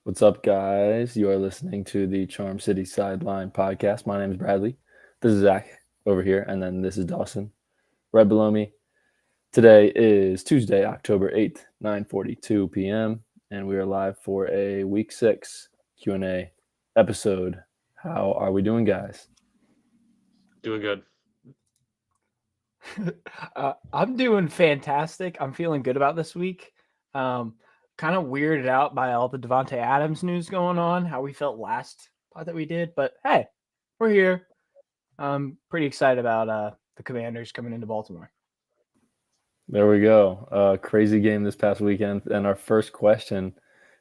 What's up, guys? You are listening to the Charm City Sideline podcast. My name is Bradley. This is Zach over here, and then this is Dawson right below me. Today is Tuesday, October 8th, 9:42 p.m., and we are live for a Week 6 Q&A episode. How are we doing, guys? Doing good. I'm doing fantastic. I'm feeling good about this week. Kind of weirded out by all the Devante Adams news going on, how we felt last pod that we did. But hey, we're here. I'm pretty excited about the Commanders coming into Baltimore. There we go. Crazy game this past weekend, and our first question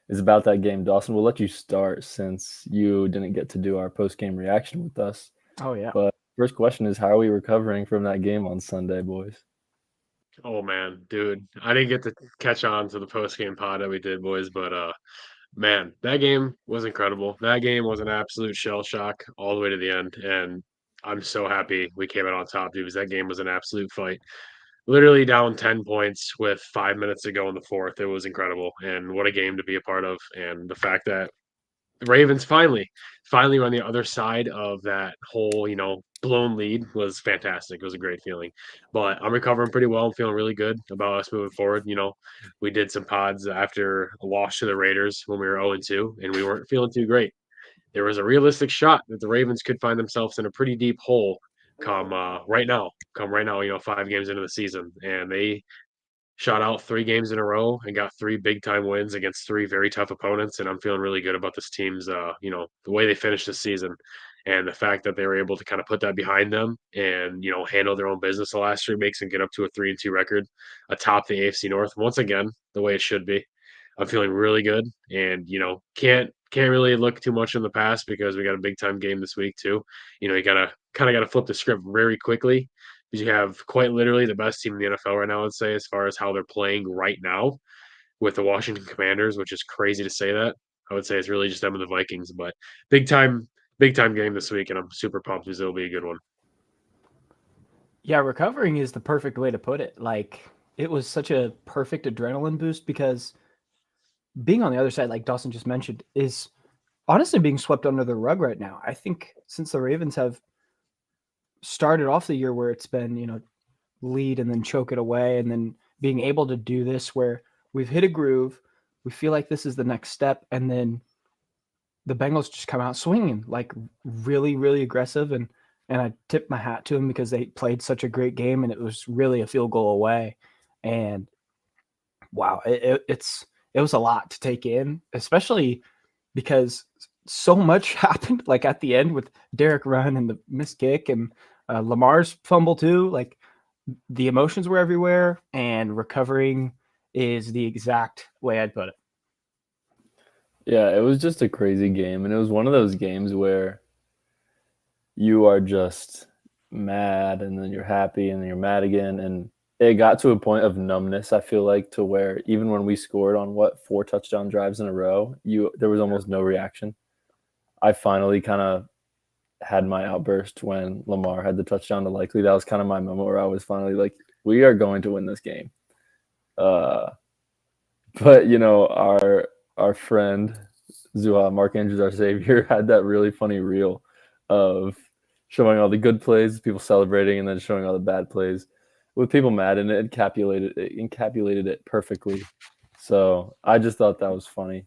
is about that game. Dawson, we'll let you start since you didn't get to do our post-game reaction with us. Oh, yeah. But first question is, how are we recovering from that game on Sunday, boys? Oh man, dude, I didn't get to catch on to the post game pod that we did, boys, but man, that game was incredible. That game was an absolute shell shock all the way to the end, and I'm so happy we came out on top, dude, because that game was an absolute fight. Literally down 10 points with 5 minutes to go in the fourth. It was incredible, and what a game to be a part of. And the fact that the Ravens finally were on the other side of that whole, blown lead was fantastic. It was a great feeling. But I'm recovering pretty well. I'm feeling really good about us moving forward. We did some pods after a loss to the Raiders when we were 0-2, and we weren't feeling too great. There was a realistic shot that the Ravens could find themselves in a pretty deep hole right now. Come right now, 5 games into the season. And they shot out 3 games in a row and got 3 big-time wins against 3 very tough opponents, and I'm feeling really good about this team's, the way they finished this season and the fact that they were able to kind of put that behind them and, handle their own business the last 3 weeks and get up to a 3-2 record atop the AFC North once again, the way it should be. I'm feeling really good and, can't really look too much in the past because we got a big-time game this week too. You gotta flip the script very quickly because you have quite literally the best team in the NFL right now, I'd say, as far as how they're playing right now with the Washington Commanders, which is crazy to say that. I would say it's really just them and the Vikings, but big time, big time game this week, and I'm super pumped because it'll be a good one. Yeah, recovering is the perfect way to put it. Like, it was such a perfect adrenaline boost because being on the other side, like Dawson just mentioned, is honestly being swept under the rug right now. I think since the Ravens have started off the year where it's been, lead and then choke it away, and then being able to do this where we've hit a groove, we feel like this is the next step, and then the Bengals just come out swinging like really, really aggressive, and I tip my hat to them because they played such a great game, and it was really a field goal away, and wow, it was a lot to take in, especially because so much happened like at the end with Derek run and the missed kick and Lamar's fumble too. Like the emotions were everywhere, and recovering is the exact way I'd put it. Yeah, it was just a crazy game, and it was one of those games where you are just mad, and then you're happy, and then you're mad again, and it got to a point of numbness, I feel like, to where even when we scored on, 4 touchdown drives in a row, there was almost no reaction. I finally kind of had my outburst when Lamar had the touchdown to Likely. That was kind of my moment where I was finally like, we are going to win this game. But, our friend, Zuha, Mark Andrews, our savior, had that really funny reel of showing all the good plays, people celebrating, and then showing all the bad plays with people mad, and it encapsulated it perfectly. So I just thought that was funny,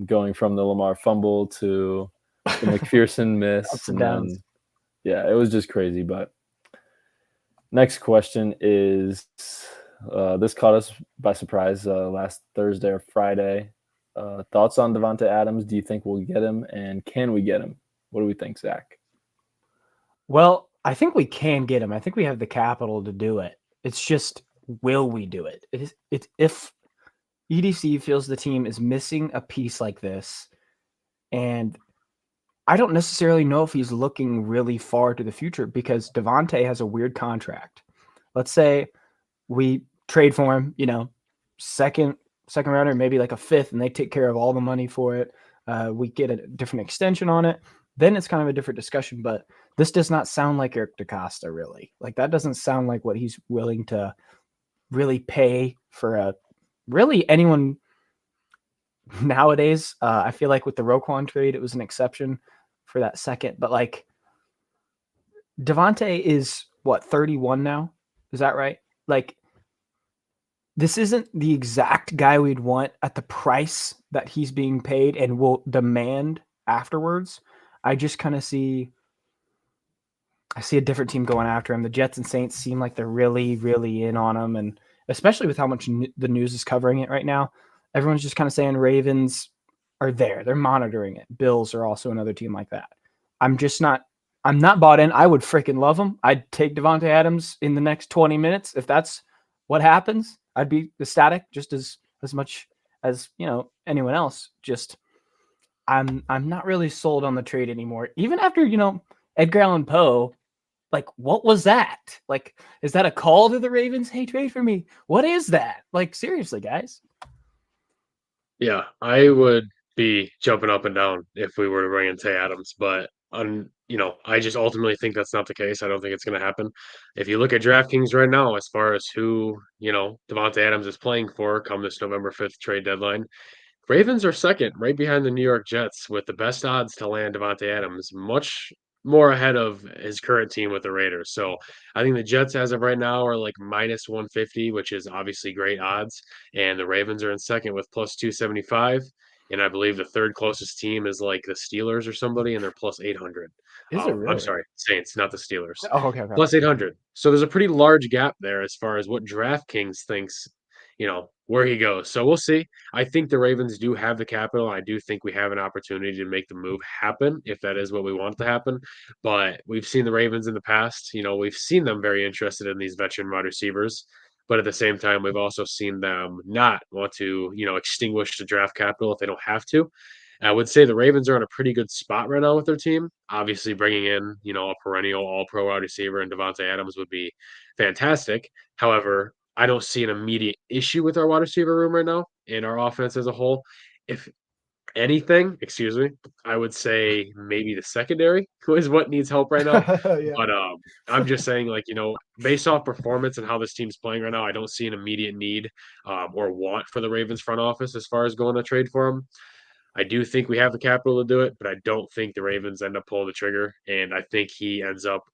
going from the Lamar fumble to the McPherson miss, Ups and downs. then yeah, it was just crazy. But next question is, this caught us by surprise last Thursday or Friday. Thoughts on Devante Adams? Do you think we'll get him, and can we get him? What do we think, Zach? Well, I think we can get him. I think we have the capital to do it. It's just, will we do it? If EDC feels the team is missing a piece like this, and I don't necessarily know if he's looking really far to the future because Devante has a weird contract. Let's say we trade for him, second rounder, maybe like a fifth, and they take care of all the money for it. We get a different extension on it. Then it's kind of a different discussion, but this does not sound like Eric DeCosta, really. Like, that doesn't sound like what he's willing to really pay for really anyone nowadays. I feel like with the Roquan trade, it was an exception for that second. But like Devante is what 31 now? Is that right? Like this isn't the exact guy we'd want at the price that he's being paid and will demand afterwards. I just kind of see a different team going after him. The Jets and Saints seem like they're really, really in on him, and especially with how much the news is covering it right now, everyone's just kind of saying Ravens are there. They're monitoring it. Bills are also another team like that. I'm just not. I'm not bought in. I would freaking love him. I'd take Devante Adams in the next 20 minutes if that's what happens. I'd be ecstatic just as much as anyone else. Just I'm not really sold on the trade anymore. Even after Edgar Allan Poe. Like, what was that? Like, is that a call to the Ravens? Hey, trade for me. What is that? Like, seriously, guys. Yeah, I would be jumping up and down if we were to bring in Tay Adams, but I just ultimately think that's not the case. I don't think it's going to happen. If you look at DraftKings right now, as far as who Devonte Adams is playing for come this November 5th trade deadline, Ravens are second, right behind the New York Jets, with the best odds to land Devonte Adams, much more ahead of his current team with the Raiders. So I think the Jets, as of right now, are like minus 150, which is obviously great odds. And the Ravens are in second with plus 275. And I believe the third closest team is like the Steelers or somebody, and they're plus 800. Is it I'm really? sorry, Saints, not the Steelers. Oh, okay, okay. Plus 800. So there's a pretty large gap there as far as what DraftKings thinks, where he goes. So we'll see. I think the Ravens do have the capital. I do think we have an opportunity to make the move happen if that is what we want to happen. But we've seen the Ravens in the past. We've seen them very interested in these veteran wide receivers. But at the same time, we've also seen them not want to, extinguish the draft capital if they don't have to. I would say the Ravens are in a pretty good spot right now with their team. Obviously, bringing in, a perennial all-pro wide receiver and Devontae Adams would be fantastic. However, I don't see an immediate issue with our wide receiver room right now and our offense as a whole. If anything, excuse me, I would say maybe the secondary is what needs help right now. Yeah. But I'm just saying, like, based off performance and how this team's playing right now, I don't see an immediate need or want for the Ravens front office as far as going to trade for him. I do think we have the capital to do it, but I don't think the Ravens end up pulling the trigger. And I think he ends up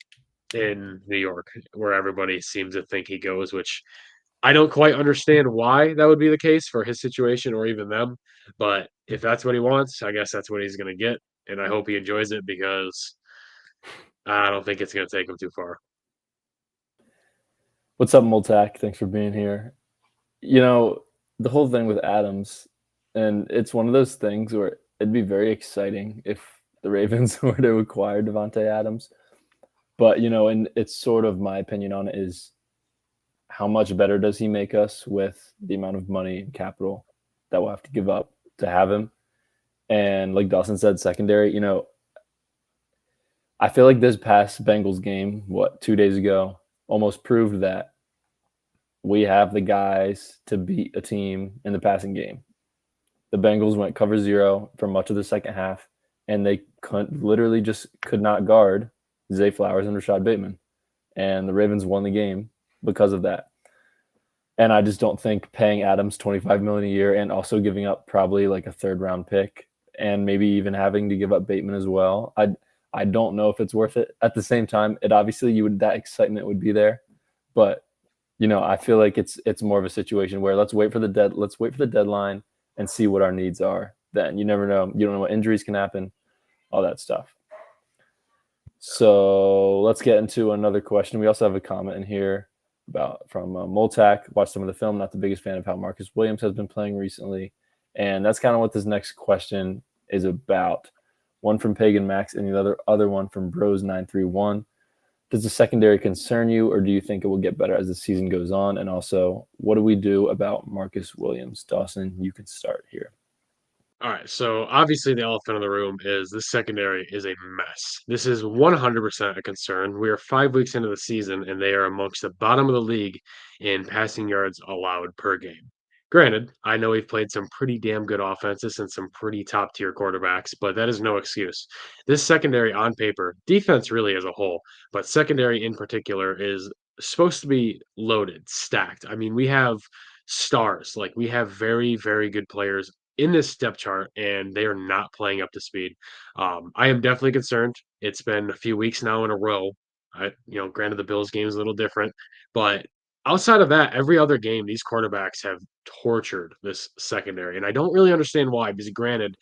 in New York, where everybody seems to think he goes, which I don't quite understand why that would be the case for his situation or even them. But if that's what he wants, I guess that's what he's going to get. And I hope he enjoys it because I don't think it's going to take him too far. What's up, Multac? Thanks for being here. The whole thing with Adams, and it's one of those things where it'd be very exciting if the Ravens were to acquire Devonte Adams. But, and it's sort of my opinion on it is how much better does he make us with the amount of money and capital that we'll have to give up to have him? And like Dawson said, secondary, I feel like this past Bengals game, 2 days ago, almost proved that we have the guys to beat a team in the passing game. The Bengals went cover zero for much of the second half, and they literally just could not guard Zay Flowers and Rashad Bateman. And the Ravens won the game because of that. And I just don't think paying Adams $25 million a year and also giving up probably like a third-round pick and maybe even having to give up Bateman as well, I don't know if it's worth it. At the same time, it obviously that excitement would be there, but I feel like it's more of a situation where let's wait for the deadline and see what our needs are. Then you never know. You don't know what injuries can happen, all that stuff. So let's get into another question. We also have a comment in here from Moltac. Watched some of the film. Not the biggest fan of how Marcus Williams has been playing recently, and that's kind of what this next question is about. One from Pagan Max and the other one from Bros931. Does the secondary concern you, or do you think it will get better as the season goes on? And also, what do we do about Marcus Williams? Dawson, you can start here. All right, so obviously the elephant in the room is this secondary is a mess. This is 100% a concern. We are 5 weeks into the season, and they are amongst the bottom of the league in passing yards allowed per game. Granted, I know we've played some pretty damn good offenses and some pretty top-tier quarterbacks, but that is no excuse. This secondary on paper, defense really as a whole, but secondary in particular is supposed to be loaded, stacked. I mean, we have stars. Like we have very, very good players in this depth chart, and they are not playing up to speed. I am definitely concerned. It's been a few weeks now in a row. Granted the Bills game is a little different, but outside of that, every other game, these quarterbacks have tortured this secondary, and I don't really understand why. Because granted,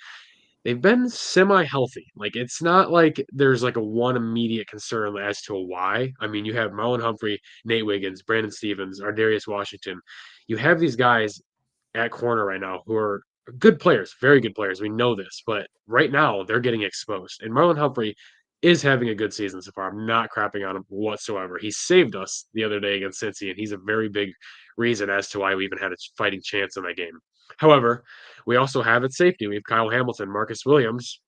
they've been semi-healthy. Like it's not like there's like a one immediate concern as to why. I mean, you have Marlon Humphrey, Nate Wiggins, Brandon Stevens, Ardarius Washington. You have these guys at corner right now who are good players, very good players. We know this, but right now they're getting exposed. And Marlon Humphrey is having a good season so far. I'm not crapping on him whatsoever. He saved us the other day against Cincy, and he's a very big reason as to why we even had a fighting chance in that game. However, we also have at safety, we have Kyle Hamilton, Marcus Williams,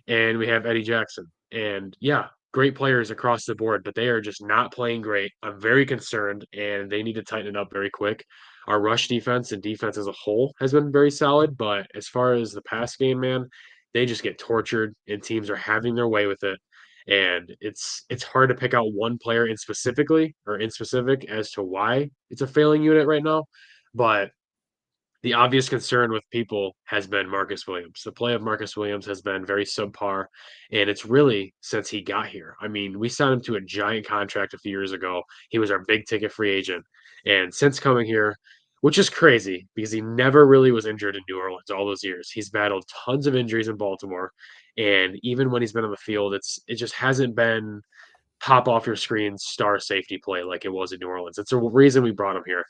and we have Eddie Jackson. And yeah, great players across the board, but they are just not playing great. I'm very concerned, and they need to tighten it up very quick. Our rush defense and defense as a whole has been very solid, but as far as the pass game, man, they just get tortured, and teams are having their way with it. And it's hard to pick out one player in specific as to why it's a failing unit right now. But the obvious concern with people has been Marcus Williams. The play of Marcus Williams has been very subpar, and it's really since he got here. I mean, we signed him to a giant contract a few years ago. He was our big ticket free agent. And since coming here, which is crazy because he never really was injured in New Orleans all those years. He's battled tons of injuries in Baltimore. And even when he's been on the field, it just hasn't been pop off your screen star safety play like it was in New Orleans. It's a reason we brought him here.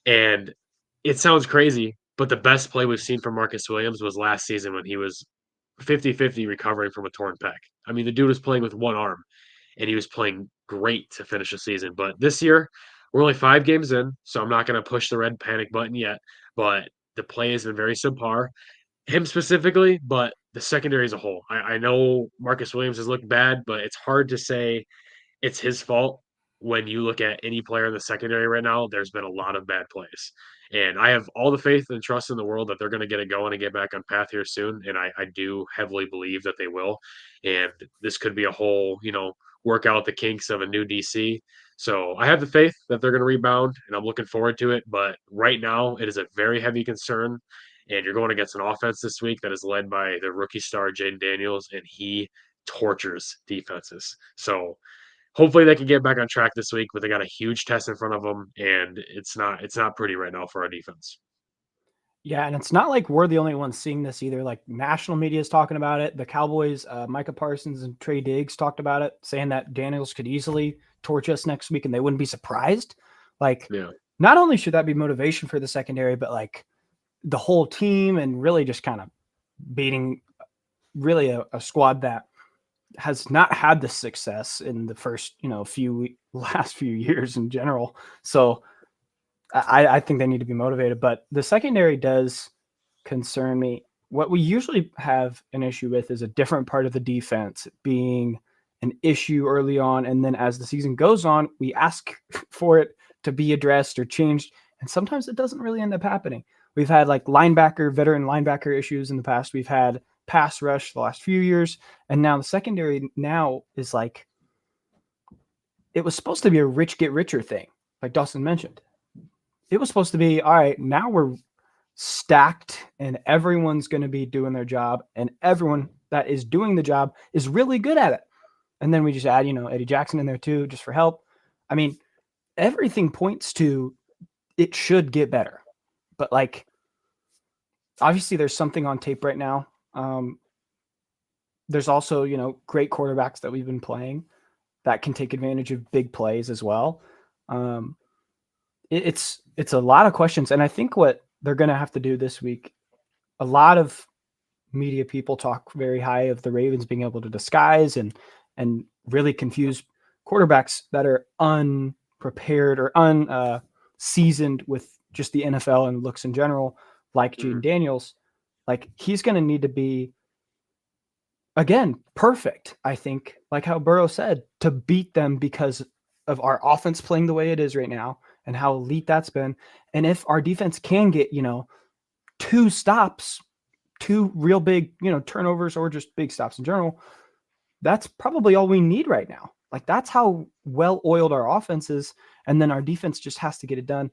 And it sounds crazy, but the best play we've seen from Marcus Williams was last season when he was 50-50 recovering from a torn pec. I mean, the dude was playing with one arm, and he was playing great to finish the season. But this year, we're only 5 games in, so I'm not going to push the red panic button yet. But the play has been very subpar, him specifically, but the secondary as a whole. I know Marcus Williams has looked bad, but it's hard to say it's his fault. When you look at any player in the secondary right now, there's been a lot of bad plays. And I have all the faith and trust in the world that they're going to get it going and get back on path here soon. And I do heavily believe that they will. And this could be a whole, work out the kinks of a new DC. So I have the faith that they're going to rebound, and I'm looking forward to it. But right now, it is a very heavy concern. And you're going against an offense this week that is led by the rookie star, Jayden Daniels, and he tortures defenses. So hopefully they can get back on track this week, but they got a huge test in front of them, and it's not pretty right now for our defense. Yeah, and it's not like we're the only ones seeing this either. Like national media is talking about it. The Cowboys, Micah Parsons and Trey Diggs talked about it, saying that Daniels could easily torch us next week, and they wouldn't be surprised. Like, Yeah. not only should that be motivation for the secondary, but like the whole team, and really just kind of beating really a squad that has not had the success in the first, last few years in general. So I think they need to be motivated, but the secondary does concern me. What we usually have an issue with is a different part of the defense being an issue early on. And then as the season goes on, we ask for it to be addressed or changed. And sometimes it doesn't really end up happening. We've had like veteran linebacker issues in the past. We've had pass rush the last few years. And now the secondary now is like, it was supposed to be a rich get richer thing, like Dawson mentioned. It was supposed to be, all right, now we're stacked and everyone's going to be doing their job, and everyone that is doing the job is really good at it. And then we just add, Eddie Jackson in there too, just for help. I mean, everything points to it should get better. But like, obviously there's something on tape right now. There's also, great quarterbacks that we've been playing that can take advantage of big plays as well. It's a lot of questions. And I think what they're going to have to do this week, a lot of media people talk very high of the Ravens being able to disguise and really confuse quarterbacks that are unprepared or unseasoned with just the NFL and looks in general, like Jayden Daniels. Like, he's going to need to be, again, perfect, I think, like how Burrow said, to beat them because of our offense playing the way it is right now and how elite that's been. And if our defense can get, 2 stops, 2 real big, turnovers or just big stops in general, that's probably all we need right now. Like, that's how well oiled our offense is. And then our defense just has to get it done.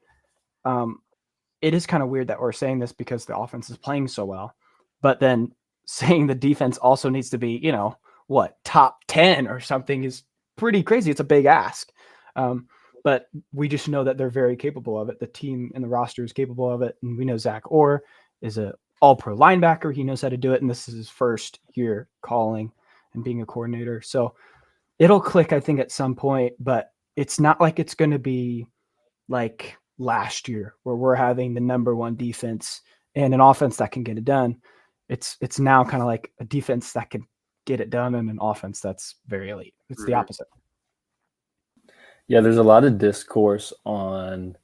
it is kind of weird that we're saying this because the offense is playing so well, but then saying the defense also needs to be, top 10 or something is pretty crazy. It's a big ask. But we just know that they're very capable of it. The team and the roster is capable of it. And we know Zach Orr is a all-pro linebacker. He knows how to do it. And this is his first year calling and being a coordinator. So it'll click, I think, at some point, but it's not like it's going to be like last year where we're having the number one defense and an offense that can get it done. It's now kind of like a defense that can get it done and an offense that's very elite. It's the opposite. Yeah, there's a lot of discourse on,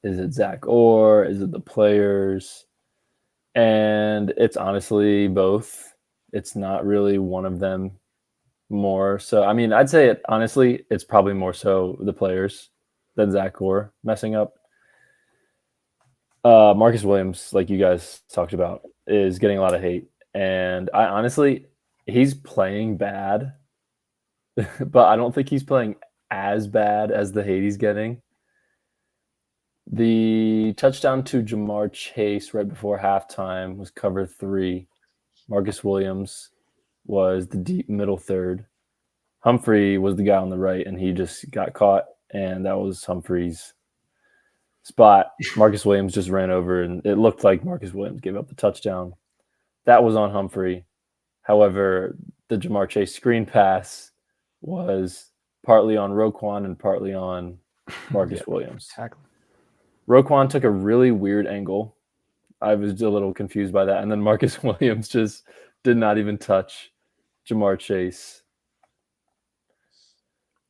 is it Zach Orr? Is it the players? And it's honestly both. It's not really one of them more. So, I mean, I'd say honestly, it's probably more so the players than Zach Orr messing up. Marcus Williams, like you guys talked about, is getting a lot of hate. And I honestly, he's playing bad, but I don't think he's playing as bad as the hate he's getting. The touchdown to Jamar Chase right before halftime was cover 3. Marcus Williams was the deep middle third. Humphrey was the guy on the right, and he just got caught, and that was Humphrey's spot. Marcus Williams just ran over, and it looked like Marcus Williams gave up the touchdown. That was on Humphrey. However, the Jamar Chase screen pass was partly on Roquan and partly on Marcus Williams. Exactly. Roquan took a really weird angle. I was a little confused by that. And then Marcus Williams just did not even touch Jamar Chase.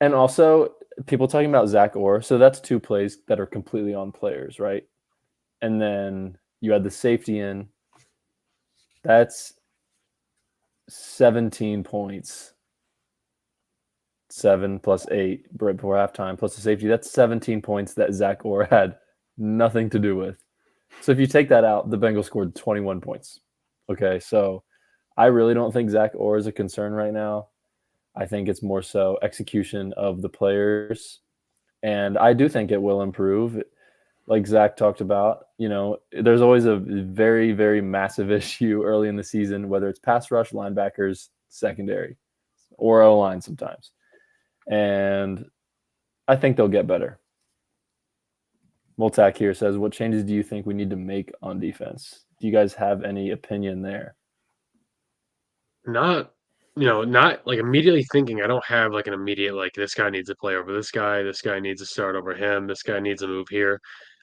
And also, people talking about Zach Orr. So that's 2 plays that are completely on players, right? And then you had the safety in. That's 17 points. 7 plus 8 right before halftime, plus the safety. That's 17 points that Zach Orr had nothing to do with. So if you take that out, the Bengals scored 21 points. Okay, so I really don't think Zach Orr is a concern right now. I think it's more so execution of the players. And I do think it will improve. Like Zach talked about, there's always a very, very massive issue early in the season, whether it's pass rush, linebackers, secondary, or O-line sometimes. And I think they'll get better. Multac here says, what changes do you think we need to make on defense? Do you guys have any opinion there? Not like immediately thinking. I don't have like an immediate, like, this guy needs to play over this guy needs to start over him, this guy needs to move here.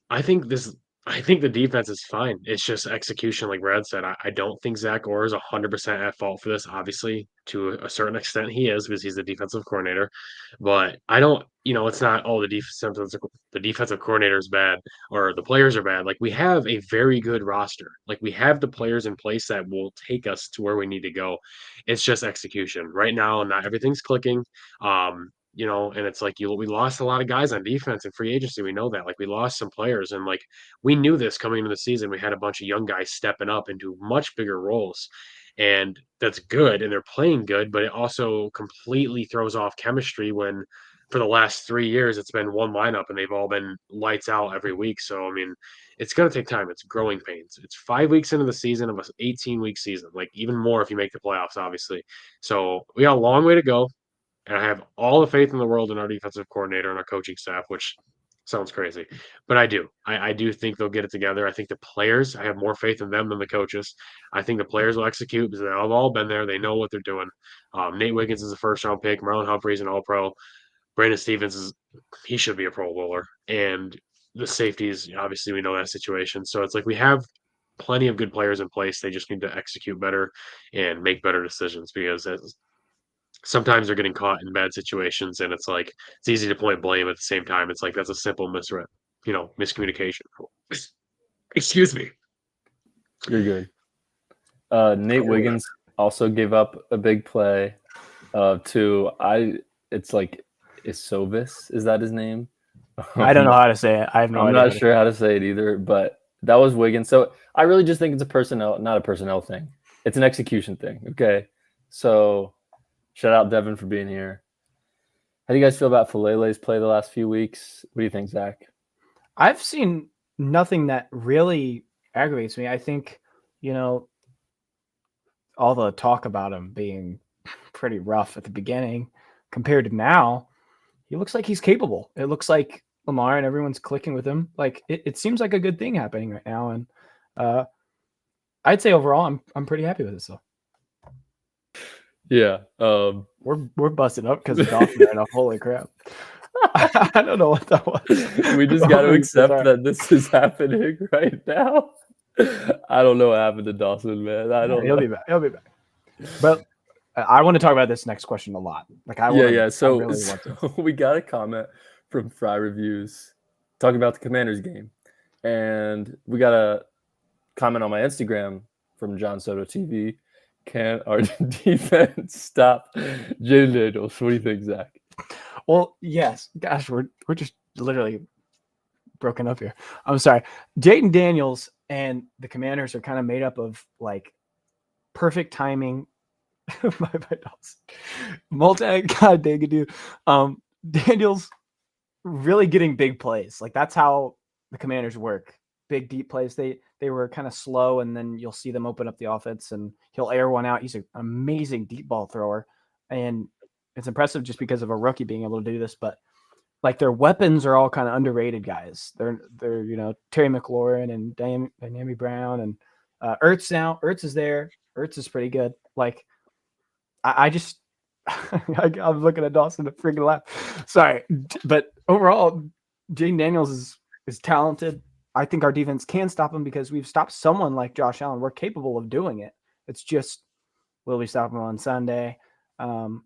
I think the defense is fine. It's just execution, like Brad said. I don't think Zach Orr is 100% at fault for this. Obviously, to a certain extent, he is because he's the defensive coordinator. But I don't, it's not all the defensive coordinator is bad or the players are bad. Like, we have a very good roster. Like, we have the players in place that will take us to where we need to go. It's just execution right now. Not everything's clicking. And it's like we lost a lot of guys on defense and free agency. We know that. Like, we lost some players, and like we knew this coming into the season. We had a bunch of young guys stepping up into much bigger roles, and that's good. And they're playing good, but it also completely throws off chemistry when for the last 3 years it's been one lineup and they've all been lights out every week. So I mean, it's gonna take time. It's growing pains. It's 5 weeks into the season of an 18-week season, like even more if you make the playoffs, obviously. So we got a long way to go. And I have all the faith in the world in our defensive coordinator and our coaching staff, which sounds crazy. But I do. I do think they'll get it together. I think the players, I have more faith in them than the coaches. I think the players will execute because they've all been there. They know what they're doing. Nate Wiggins is a first-round pick. Marlon Humphrey's an all-pro. Brandon Stevens he should be a Pro Bowler. And the safeties, obviously, we know that situation. So it's like we have plenty of good players in place. They just need to execute better and make better decisions because sometimes they're getting caught in bad situations, and it's like it's easy to point blame. At the same time, it's like that's a simple miscommunication. Excuse me. You're good. Nate Wiggins also gave up a big play it's like Isovis. Is that his name? I don't know how to say it. I have no idea. I'm not sure how to say it either, but that was Wiggins. So I really just think it's not a personnel thing. It's an execution thing. Okay. So shout out Devin for being here. How do you guys feel about Falele's play the last few weeks? What do you think, Zach? I've seen nothing that really aggravates me. I think, all the talk about him being pretty rough at the beginning compared to now, he looks like he's capable. It looks like Lamar and everyone's clicking with him. Like it seems like a good thing happening right now. And I'd say overall, I'm pretty happy with this though. Yeah. We're busting up because of Dawson right now. Holy crap. I don't know what that was. We just got to accept that this is happening right now. I don't know what happened to Dawson, man. I don't know. He'll be back. He'll be back. But I want to talk about this next question a lot. Like So we got a comment from Fry Reviews talking about the Commanders game, and we got a comment on my Instagram from John Soto TV. Can our defense stop Jayden Daniels? What do you think, Zach? Well, yes. Gosh, we're just literally broken up here. I'm sorry. Jayden Daniels and the Commanders are kind of made up of like perfect timing. my multi God dang it, dude. Daniels really getting big plays. Like that's how the Commanders work. Big deep plays. They were kind of slow, and then you'll see them open up the offense, and he'll air one out. He's an amazing deep ball thrower, and it's impressive just because of a rookie being able to do this. But like their weapons are all kind of underrated guys. They're Terry McLaurin and Dynami Brown and Ertz now. Ertz is there. Ertz is pretty good. Like I just I'm looking at Dawson to freaking laugh. Sorry, but overall, Jayden Daniels is talented. I think our defense can stop him because we've stopped someone like Josh Allen. We're capable of doing it. It's just, will we stop him on Sunday? John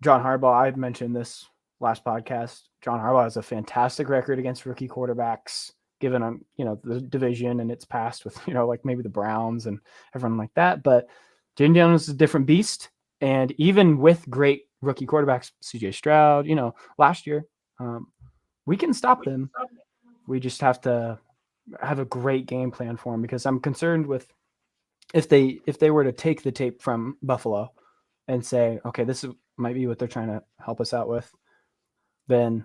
Harbaugh, I mentioned this last podcast. John Harbaugh has a fantastic record against rookie quarterbacks, given him, the division and its past with, like maybe the Browns and everyone like that. But Jayden Daniels is a different beast. And even with great rookie quarterbacks, CJ Stroud, last year, we can stop them. We just have to have a great game plan for them, because I'm concerned with if they were to take the tape from Buffalo and say, okay, might be what they're trying to help us out with, then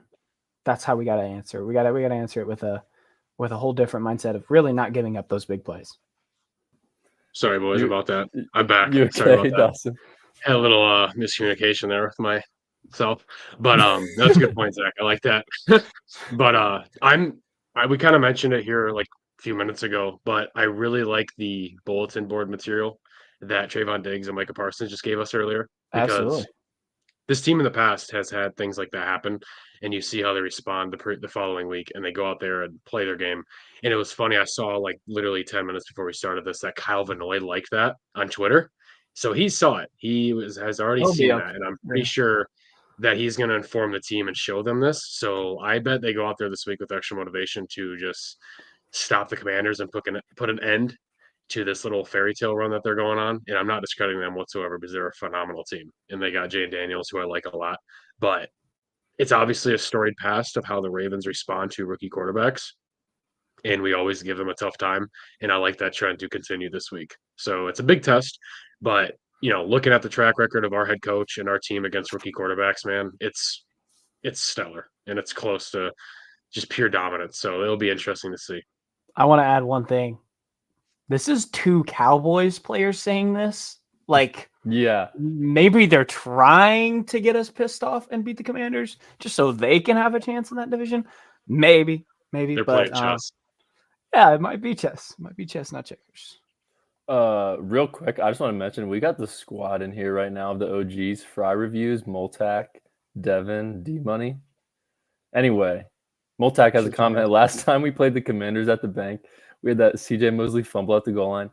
that's how we got to answer. We got to answer it with a whole different mindset of really not giving up those big plays. Sorry, boys, about that. I'm back. You okay, sorry about that. Dawson? Had a little miscommunication there with myself, but that's a good point, Zach. I like that. But we kind of mentioned it here like a few minutes ago, but I really like the bulletin board material that Trayvon Diggs and Micah Parsons just gave us earlier, because Absolutely. this team in the past has had things like that happen, and you see how they respond the following week, and they go out there and play their game. And it was funny. I saw like literally 10 minutes before we started this that Kyle Vanoy liked that on Twitter. So he saw it. He has already seen that, and I'm pretty sure that he's going to inform the team and show them this. So I bet they go out there this week with extra motivation to just stop the Commanders and put an end to this little fairy tale run that they're going on. And I'm not discrediting them whatsoever, because they're a phenomenal team. And they got Jayden Daniels, who I like a lot. But it's obviously a storied past of how the Ravens respond to rookie quarterbacks. And we always give them a tough time. And I like that trend to continue this week. So it's a big test. But, looking at the track record of our head coach and our team against rookie quarterbacks, man, it's stellar. And it's close to just pure dominance. So it'll be interesting to see. I want to add one thing. This is two Cowboys players saying this. Like, yeah, maybe they're trying to get us pissed off and beat the Commanders just so they can have a chance in that division. Maybe. They're playing chess. Yeah, it might be chess. It might be chess, not checkers. Real quick, I just want to mention we got the squad in here right now of the OGs: Fry Reviews, Moltac, Devin, D Money. Anyway, Moltac has a comment. Last time we played the Commanders at the bank, we had that CJ Mosley fumble at the goal line.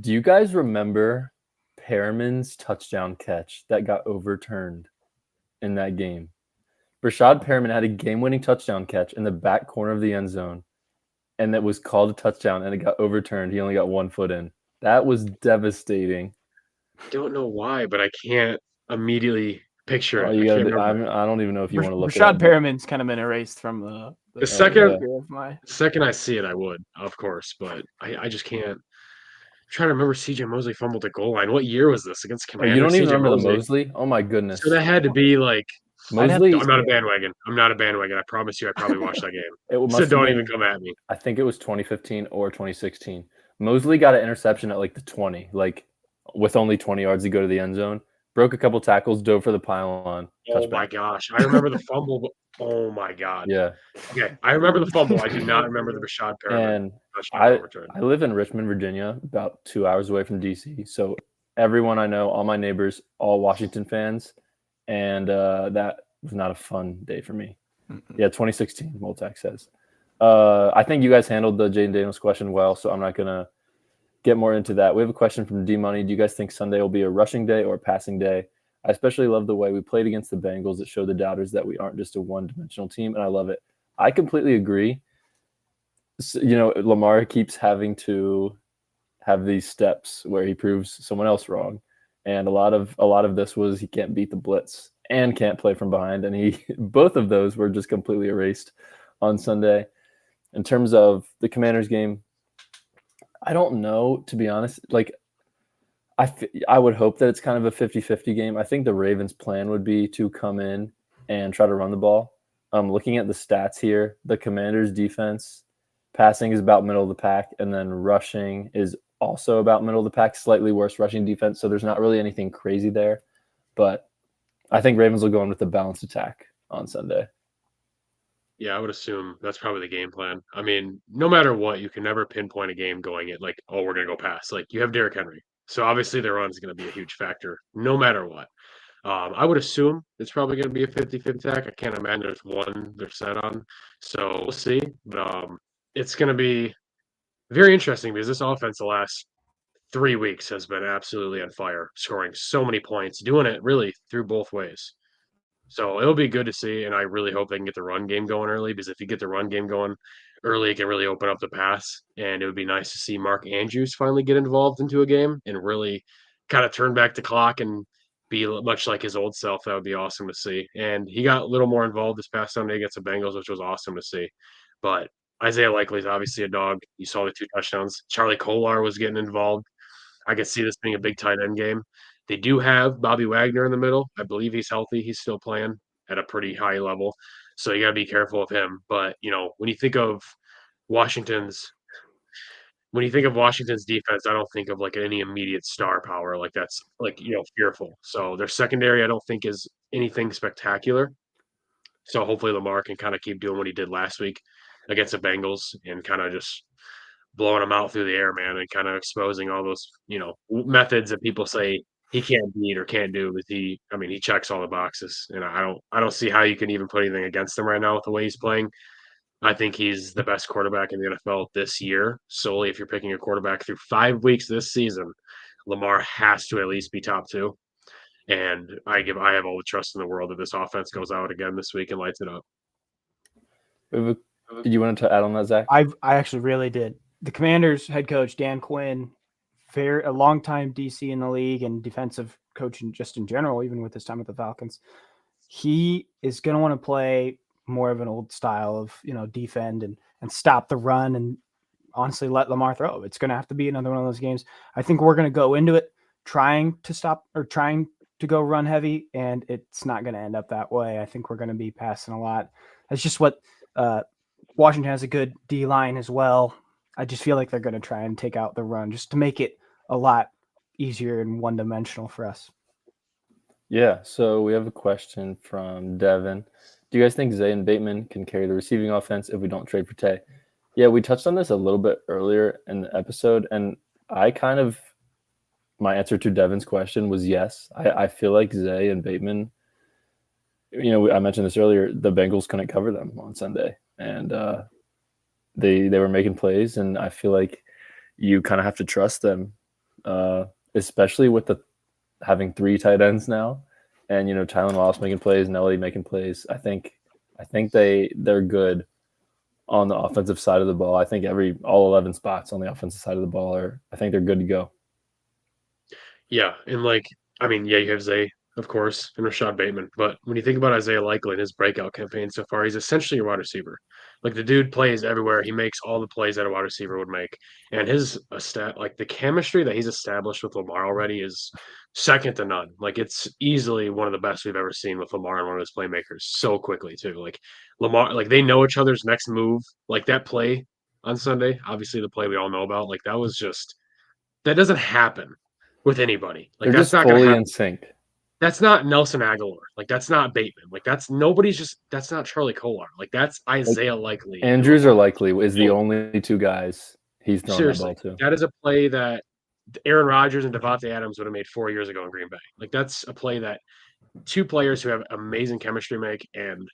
Do you guys remember Perriman's touchdown catch that got overturned in that game? Rashad Perriman had a game-winning touchdown catch in the back corner of the end zone, and that was called a touchdown, and it got overturned. He only got 1 foot in. That was devastating. I don't know why, but I can't immediately picture it. I don't even know if you want to look Rashad Perriman's kind of been erased from the second I see it, I would, of course, but I just can't. I'm trying to remember CJ Mosley fumbled the goal line. What year was this against Commanders? You don't even remember the Mosley? Oh my goodness! So that had to be like Mosley, I'm not a bandwagon. I promise you, I probably watched that game. it must So have don't been, even come at me. I think it was 2015 or 2016. Mosley got an interception at like the 20, like with only 20 yards to go to the end zone. Broke a couple tackles, dove for the pylon. Oh my Touchback. gosh. I remember the fumble. Oh my God. Yeah. Okay. I remember the fumble. I do not remember the Rashad Perriman And touchdown return. I live in Richmond, Virginia, about 2 hours away from DC. So everyone I know, all my neighbors, all Washington fans, and that was not a fun day for me. Yeah, 2016, Moltec says. I think you guys handled the Jayden Daniels question well, so I'm not gonna get more into that. We have a question from D Money. Do you guys think Sunday will be a rushing day or a passing day? I especially love the way we played against the Bengals. It showed the doubters that we aren't just a one-dimensional team, and I love it. I completely agree. So, Lamar keeps having to have these steps where he proves someone else wrong, and a lot of this was he can't beat the blitz and can't play from behind, and both of those were just completely erased on Sunday. In terms of the Commanders game, I don't know, to be honest. Like, I would hope that it's kind of a 50-50 game. I think the Ravens' plan would be to come in and try to run the ball. Looking at the stats here, the Commanders' defense, passing is about middle of the pack, and then rushing is also about middle of the pack, slightly worse rushing defense. So there's not really anything crazy there. But I think Ravens will go in with a balanced attack on Sunday. Yeah, I would assume that's probably the game plan. I mean, no matter what, you can never pinpoint a game going it like, oh, we're going to go pass. Like, you have Derrick Henry. So obviously their run is going to be a huge factor no matter what. I would assume it's probably going to be a 50-50 attack. I can't imagine there's one they're set on. So we'll see. But it's going to be very interesting because this offense the last 3 weeks has been absolutely on fire, scoring so many points, doing it really through both ways. So it'll be good to see, and I really hope they can get the run game going early because if you get the run game going early, it can really open up the pass. And it would be nice to see Mark Andrews finally get involved into a game and really kind of turn back the clock and be much like his old self. That would be awesome to see. And he got a little more involved this past Sunday against the Bengals, which was awesome to see. But Isaiah Likely is obviously a dog. You saw the 2 touchdowns. Charlie Kolar was getting involved. I could see this being a big tight end game. They do have Bobby Wagner in the middle. I believe he's healthy. He's still playing at a pretty high level. So you got to be careful of him. But, when you think of Washington's defense, I don't think of like any immediate star power like that's like, fearful. So their secondary I don't think is anything spectacular. So hopefully Lamar can kind of keep doing what he did last week against the Bengals and kind of just blowing them out through the air, man, and kind of exposing all those, methods that people say he can't beat or can't do. But he checks all the boxes, and I don't see how you can even put anything against him right now with the way he's playing. I think he's the best quarterback in the NFL this year. Solely, if you're picking a quarterback through 5 weeks this season, Lamar has to at least be top 2. And I have all the trust in the world that this offense goes out again this week and lights it up. Did you want to add on that, Zach? I actually really did. The Commanders head coach, Dan Quinn, a longtime DC in the league and defensive coach just in general, even with his time with the Falcons, he is going to want to play more of an old style of, defend and stop the run and honestly let Lamar throw. It's going to have to be another one of those games. I think we're going to go into it trying to go run heavy, and it's not going to end up that way. I think we're going to be passing a lot. That's just what Washington has a good D line as well. I just feel like they're going to try and take out the run just to make it a lot easier and one-dimensional for us. Yeah, so we have a question from Devin. Do you guys think Zay and Bateman can carry the receiving offense if we don't trade for Tay? Yeah, we touched on this a little bit earlier in the episode, and my answer to Devin's question was yes. I feel like Zay and Bateman, I mentioned this earlier, the Bengals couldn't cover them on Sunday, and they were making plays, and I feel like you kind of have to trust them, especially with having 3 tight ends now, and Tylan Wallace making plays, Nelly making plays. I think they're good on the offensive side of the ball. I think all 11 spots on the offensive side of the ball I think they're good to go. Yeah, and you have Zay of course, and Rashad Bateman. But when you think about Isaiah Likely and his breakout campaign so far, he's essentially your wide receiver. Like the dude plays everywhere. He makes all the plays that a wide receiver would make. And his like the chemistry that he's established with Lamar already is second to none. Like it's easily one of the best we've ever seen with Lamar and one of his playmakers so quickly too. Like Lamar, like they know each other's next move. Like that play on Sunday, obviously the play we all know about. Like that was just that doesn't happen with anybody. Like They're that's just not going to fully happen. in sync. That's not Nelson Aguilar. Like that's not Bateman. Like that's that's not Charlie Kolar. Like that's Isaiah Likely. and Andrews or Lamar. Likely is the only two guys he's throwing that Seriously, ball to. that is a play that Aaron Rodgers and Devante Adams would have made 4 years ago in Green Bay. Like that's a play that two players who have amazing chemistry make, and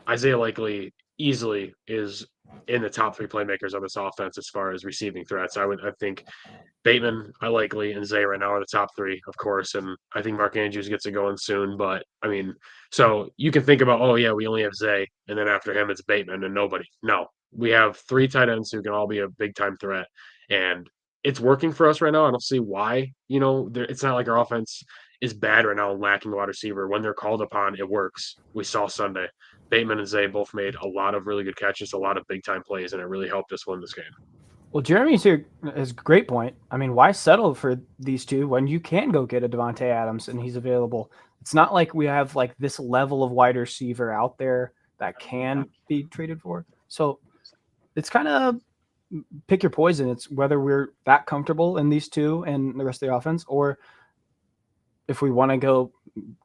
Isaiah Likely easily is in the top three playmakers on this offense as far as receiving threats. I think Bateman, I Likely, and Zay right now are the top three, of course, and I think Mark Andrews gets it going soon. But I mean, so you can think about, oh yeah, we only have Zay, and then after him it's Bateman and nobody. No, we have three tight ends who can all be a big time threat, and it's working for us right now. I don't see why. It's not like our offense is bad right now and lacking a wide receiver. When they're called upon, it works. We saw Sunday. Bateman and Zay both made a lot of really good catches, a lot of big time plays, and it really helped us win this game. Well, Jeremy's here is a great point. I mean, why settle for these two when you can go get a Devante Adams and he's available? It's not like we have like this level of wide receiver out there that can be traded for. So it's kind of pick your poison. It's whether we're that comfortable in these two and the rest of the offense, or if we want to go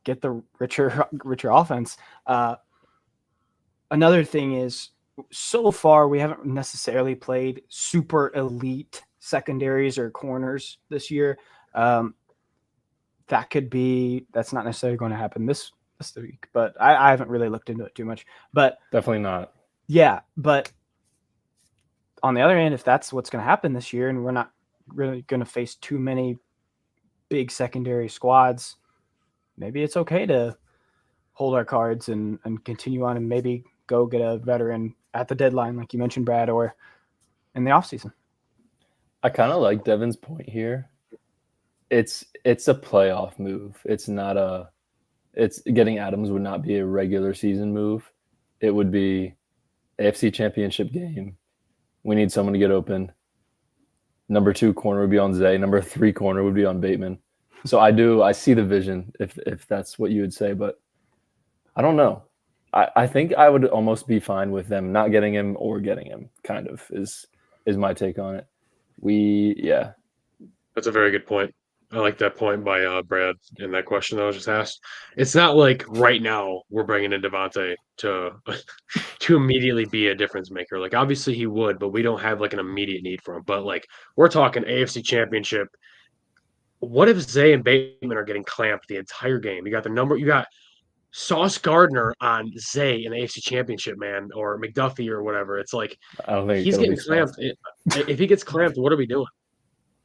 get the richer offense. Another thing is, so far we haven't necessarily played super elite secondaries or corners this year. That's not necessarily going to happen this week, but I haven't really looked into it too much. But definitely not. Yeah, but on the other hand, if that's what's going to happen this year, and we're not really going to face too many big secondary squads, maybe it's okay to hold our cards and continue on and maybe go get a veteran at the deadline, like you mentioned, Brad, or in the offseason. I kind of like Devin's point here. It's a playoff move. It's getting Adams would not be a regular season move. It would be AFC Championship game. We need someone to get open. Number 2 corner would be on Zay. Number 3 corner would be on Bateman. So I see the vision if that's what you would say, but I don't know. I think I would almost be fine with them not getting him or getting him, kind of, is my take on it. That's a very good point. I like that point by Brad in that question that was just asked. It's not like right now we're bringing in Devante to immediately be a difference maker. Like obviously he would, but we don't have like an immediate need for him. But like we're talking AFC Championship. What if Zay and Bateman are getting clamped the entire game? You got Sauce Gardner on Zay in the AFC Championship, man, or McDuffie or whatever. It's like I don't think he's getting clamped. If he gets clamped, what are we doing?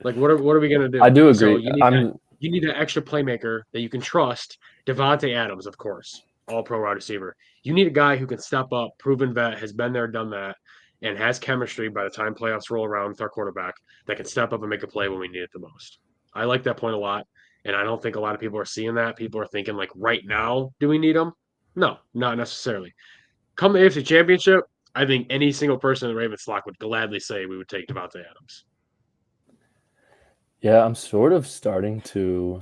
Like, what are we gonna do? I do agree. So you need an extra playmaker that you can trust. Devante Adams, of course, all-pro wide receiver. You need a guy who can step up, proven vet, has been there, done that, and has chemistry by the time playoffs roll around with our quarterback that can step up and make a play when we need it the most. I like that point a lot, and I don't think a lot of people are seeing that. People are thinking, like, right now, do we need him? No, not necessarily. Come the AFC Championship, I think any single person in the Ravens flock would gladly say we would take Devante Adams. Yeah, I'm sort of starting to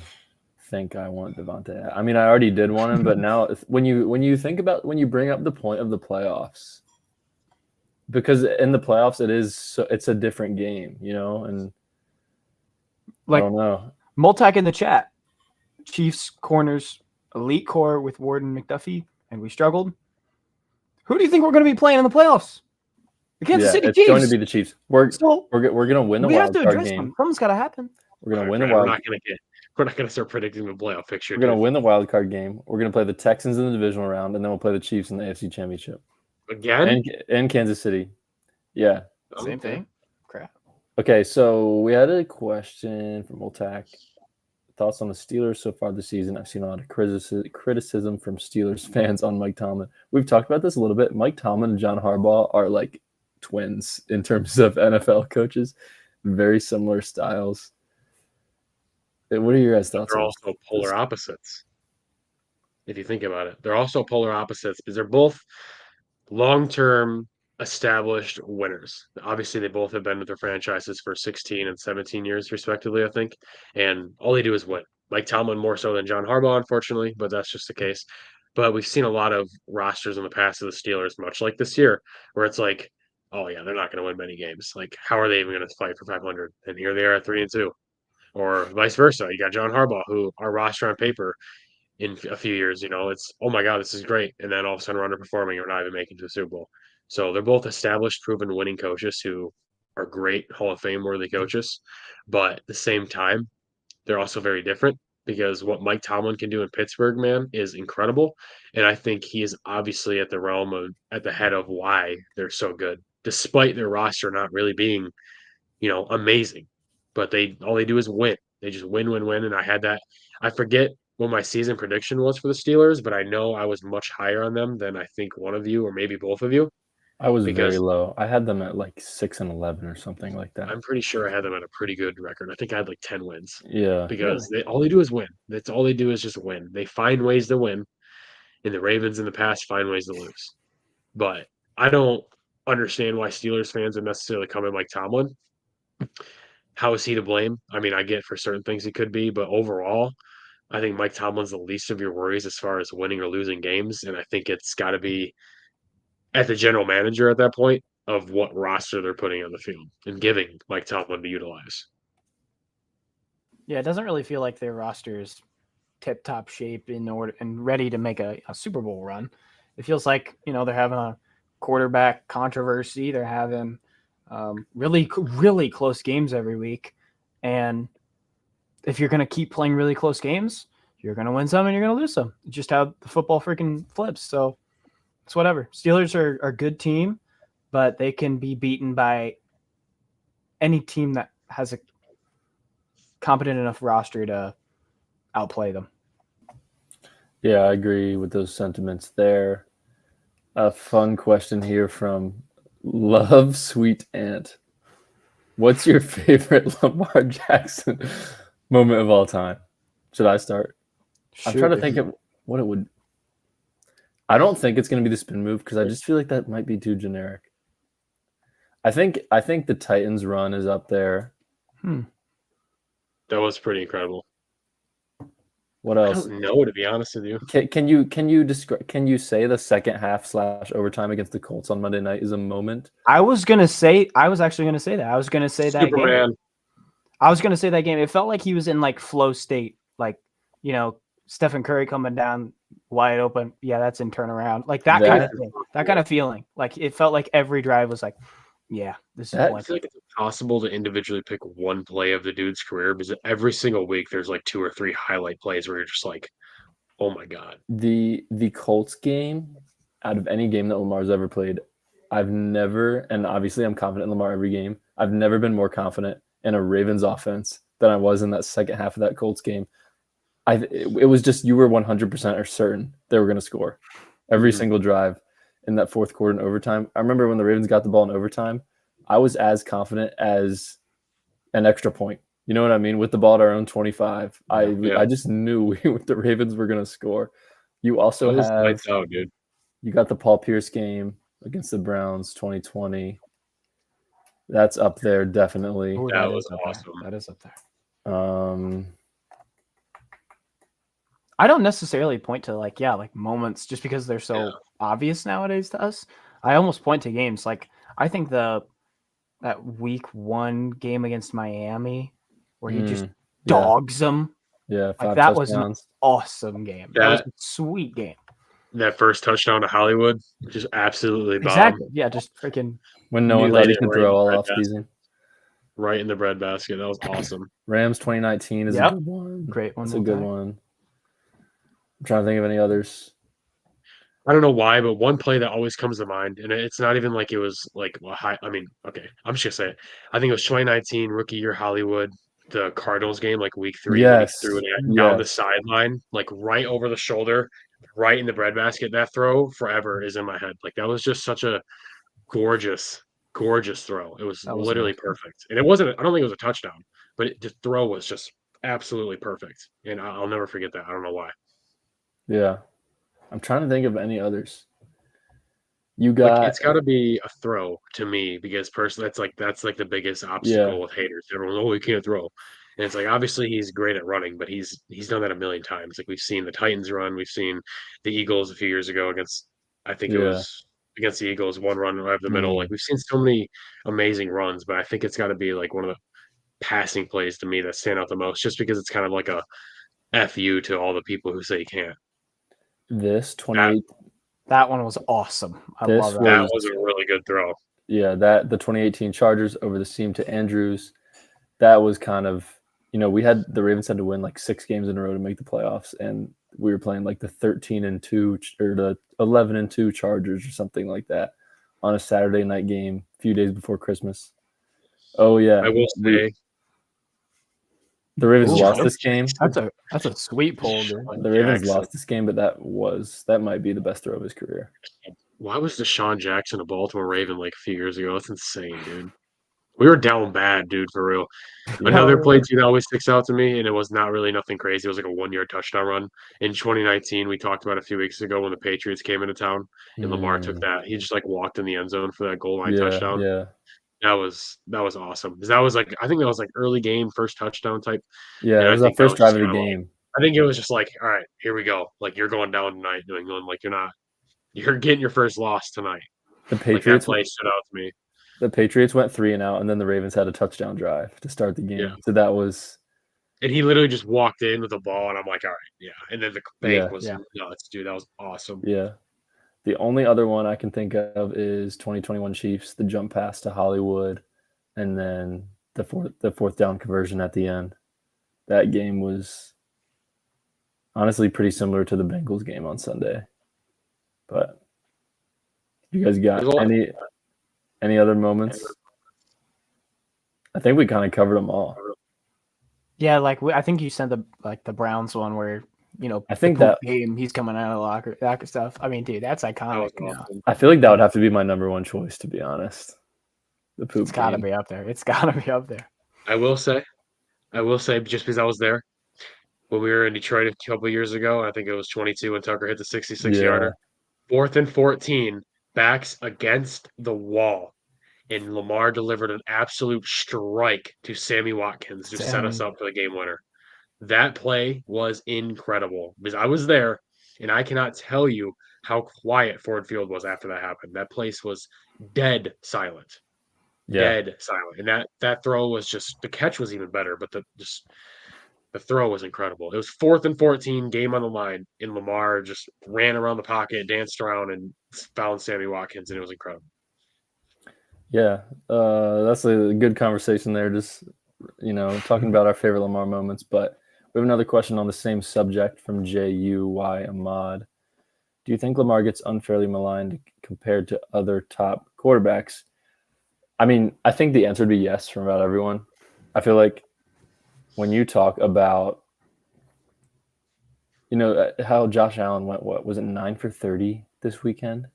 think I want Devante. I mean, I already did want him, but now when you think about when you bring up the point of the playoffs, because in the playoffs it's a different game, and like, I don't know. Multac in the chat, Chiefs corners elite core with Ward and McDuffie, and we struggled. Who do you think we're going to be playing in the playoffs? The Kansas City Chiefs. It's going to be the Chiefs. We're going to win the wild card game. Something's got to happen. We're going to win the wild. We're not going to start predicting the playoff picture. We're going to win the wild card game. We're going to play the Texans in the divisional round, and then we'll play the Chiefs in the AFC Championship. Again? And Kansas City. Yeah. Same thing. Crap. Okay, so we had a question from Multac. Thoughts on the Steelers so far this season? I've seen a lot of criticism from Steelers fans on Mike Tomlin. We've talked about this a little bit. Mike Tomlin and John Harbaugh are like twins in terms of NFL coaches. Very similar styles. What are your guys' thoughts? They're also polar opposites. if you think about it. They're also polar opposites because they're both long-term established winners. Obviously, they both have been with their franchises for 16 and 17 years, respectively, I think. And all they do is win. Mike Tomlin more so than John Harbaugh, unfortunately, but that's just the case. But we've seen a lot of rosters in the past of the Steelers, much like this year, where it's like, oh yeah, they're not going to win many games. Like, how are they even going to fight for 500? And here they are at 3-2. Or vice versa. You got John Harbaugh, who our roster on paper in a few years. It's oh my god, this is great, and then all of a sudden we're underperforming or not even making to the Super Bowl. So they're both established, proven winning coaches who are great Hall of Fame worthy coaches, but at the same time, they're also very different because what Mike Tomlin can do in Pittsburgh, man, is incredible, and I think he is obviously at the head of why they're so good, despite their roster not really being amazing. But all they do is win. They just win, win, win. And I had that. I forget what my season prediction was for the Steelers, but I know I was much higher on them than I think one of you or maybe both of you I was very because low. I had them at like 6-11 or something like that. I'm pretty sure I had them at a pretty good record. I think I had like 10 wins Yeah. because all they do is win. That's all they do is just win. They find ways to win, and the Ravens in the past find ways to lose. But I don't understand why Steelers fans would necessarily come in like Tomlin. How is he to blame? I mean, I get for certain things he could be, but overall, I think Mike Tomlin's the least of your worries as far as winning or losing games. And I think it's got to be at the general manager at that point of what roster they're putting on the field and giving Mike Tomlin to utilize. Yeah, it doesn't really feel like their roster is tip-top shape in order and ready to make a Super Bowl run. It feels like, they're having a quarterback controversy. They're having really, really close games every week. And if you're going to keep playing really close games, you're going to win some and you're going to lose some. It's just how the football freaking flips. So it's whatever. Steelers are a good team, but they can be beaten by any team that has a competent enough roster to outplay them. Yeah, I agree with those sentiments there. A fun question here from Love Sweet Ant. What's your favorite Lamar Jackson moment of all time? Should I start? I'm trying to think of what it would. I don't think it's going to be the spin move because I just feel like that might be too generic. I think the Titans run is up there. That was pretty incredible. What else? I don't know, to be honest with you. Can you describe? Can you say the second half / overtime against the Colts on Monday night is a moment? I was actually going to say that. I was going to say that Superman. game. I was going to say that game. It felt like he was in like flow state, like Stephen Curry coming down wide open. Yeah, that's in turnaround, like that kind of thing. That kind of feeling. Like it felt like every drive was like, yeah, this is. I feel like it's impossible to individually pick one play of the dude's career because every single week there's like 2 or 3 highlight plays where you're just like, oh my god. The Colts game, out of any game that Lamar's ever played, I've never, and obviously I'm confident in Lamar every game, I've never been more confident in a Ravens offense than I was in that second half of that Colts game. It was just you were 100% certain they were going to score every single drive in that fourth quarter and overtime. I remember when the Ravens got the ball in overtime, I was as confident as an extra point. You know what I mean? With the ball at our own 25, I just knew the Ravens were going to score. You also have dude. You got the Paul Pierce game against the Browns 2020. That's up there definitely. Ooh, that was awesome. That is up there. I don't necessarily point to like moments just because they're so obvious nowadays to us. I almost point to games like I think that week 1 game against Miami where he just dogs them. Yeah, like that was an awesome game. That was a sweet game. That first touchdown to Hollywood, just absolutely bombed. Exactly. Yeah, just freaking when no one thought he could throw all off season. Right in the breadbasket. That was awesome. Rams 2019 is a good one. Great one. That's a good one. I'm trying to think of any others. I don't know why, but one play that always comes to mind, and it's not even like it was like a high. I mean, okay, I'm just gonna say it. I think it was 2019 rookie year Hollywood, the Cardinals game, like week 3. Yes, he threw it down the sideline, like right over the shoulder, right in the breadbasket. That throw forever is in my head. Like that was just such a gorgeous throw. It was literally perfect, and it wasn't. I don't think it was a touchdown, but the throw was just absolutely perfect, and I'll never forget that. I don't know why. Yeah. I'm trying to think of any others. You Like got it's got to be a throw to me because personally, that's like the biggest yeah, obstacle with haters. Everyone's, oh, he can't throw, and it's like obviously he's great at running, but he's done that a million times. Like we've seen the Titans run, we've seen the Eagles a few years ago against, I think it yeah. was against the Eagles, one run right up the middle. Like Mm. we've seen so many amazing runs, but I think it's got to be like one of the passing plays to me that stand out the most, just because it's kind of like a fu to all the people who say you can't. This That 28 That one was awesome. I love this that. that was was a really good throw. yeah, that the 2018 Chargers over the seam to Andrews. That was kind of, we had the Ravens had to win like 6 games in a row to make the playoffs, and we were playing like the 13-2 or the 11-2 Chargers or something like that on a Saturday night game a few days before Christmas. Oh I yeah, will say the Ravens Ooh, lost Charm this game. that's a sweet pull, dude. The Ravens Jackson. lost this game, but that might be the best throw of his career. Why was Deshaun Jackson a Baltimore Raven like a few years ago? That's insane, dude. We were down bad, dude, for real. Yeah, Another play too that always sticks out to me, and it was not really nothing crazy. It was like a 1 yard touchdown run in 2019. We talked about a few weeks ago when the Patriots came into town and Lamar took mm, that. He just like walked in the end zone for that goal line yeah, touchdown. yeah, That was awesome. 'Cause that was like I think that was like early game first touchdown type, yeah. and It I was our think that first was just drive of the kind of like game. I think it was just like, all right, here we go. Like you're going down tonight, New England. Like you're getting your first loss tonight. The Like that Patriots play stood out to me. The Patriots went 3 and out, and then the Ravens had a touchdown drive to start the Yeah. game. So that was And he literally just walked in with the ball, and I'm like, all right, yeah. And then the yeah, bank was Yeah. nuts, dude. That was awesome. yeah. The only other one I can think of is 2021 Chiefs, the jump pass to Hollywood, and then the fourth down conversion at the end. That game was honestly pretty similar to the Bengals game on Sunday. But you guys There's a got lot. any other moments? I think we kind of covered them all. Yeah, like I think you sent the Browns one where I think the that game he's coming out of the locker, that stuff. I mean, dude, that's That iconic. was awesome. I feel like that would have to be my number one choice, to be honest. The poop It's got to game. be up there. It's got to be up there. I will say, just because I was there when we were in Detroit a couple of years ago, I think it was 22 when Tucker hit the 66 Yeah, yarder. 4th and 14, backs against the wall. And Lamar delivered an absolute strike to Sammy Watkins to set us Sammy. up for the game winner. That play was incredible because I was there and I cannot tell you how quiet Ford Field was after that happened. That place was dead silent, yeah. dead silent. And that throw was just the catch was even better, but the throw was incredible. It was 4th and 14, game on the line, and Lamar just ran around the pocket, danced around, and found Sammy Watkins, and it was incredible. Yeah, that's a good conversation there. Just talking about our favorite Lamar moments. But we have another question on the same subject from JUY Ahmad. Do you think Lamar gets unfairly maligned compared to other top quarterbacks? I mean, I think the answer would be yes from about everyone. I feel like when you talk about, how Josh Allen went, what was it, 9 for 30 this weekend?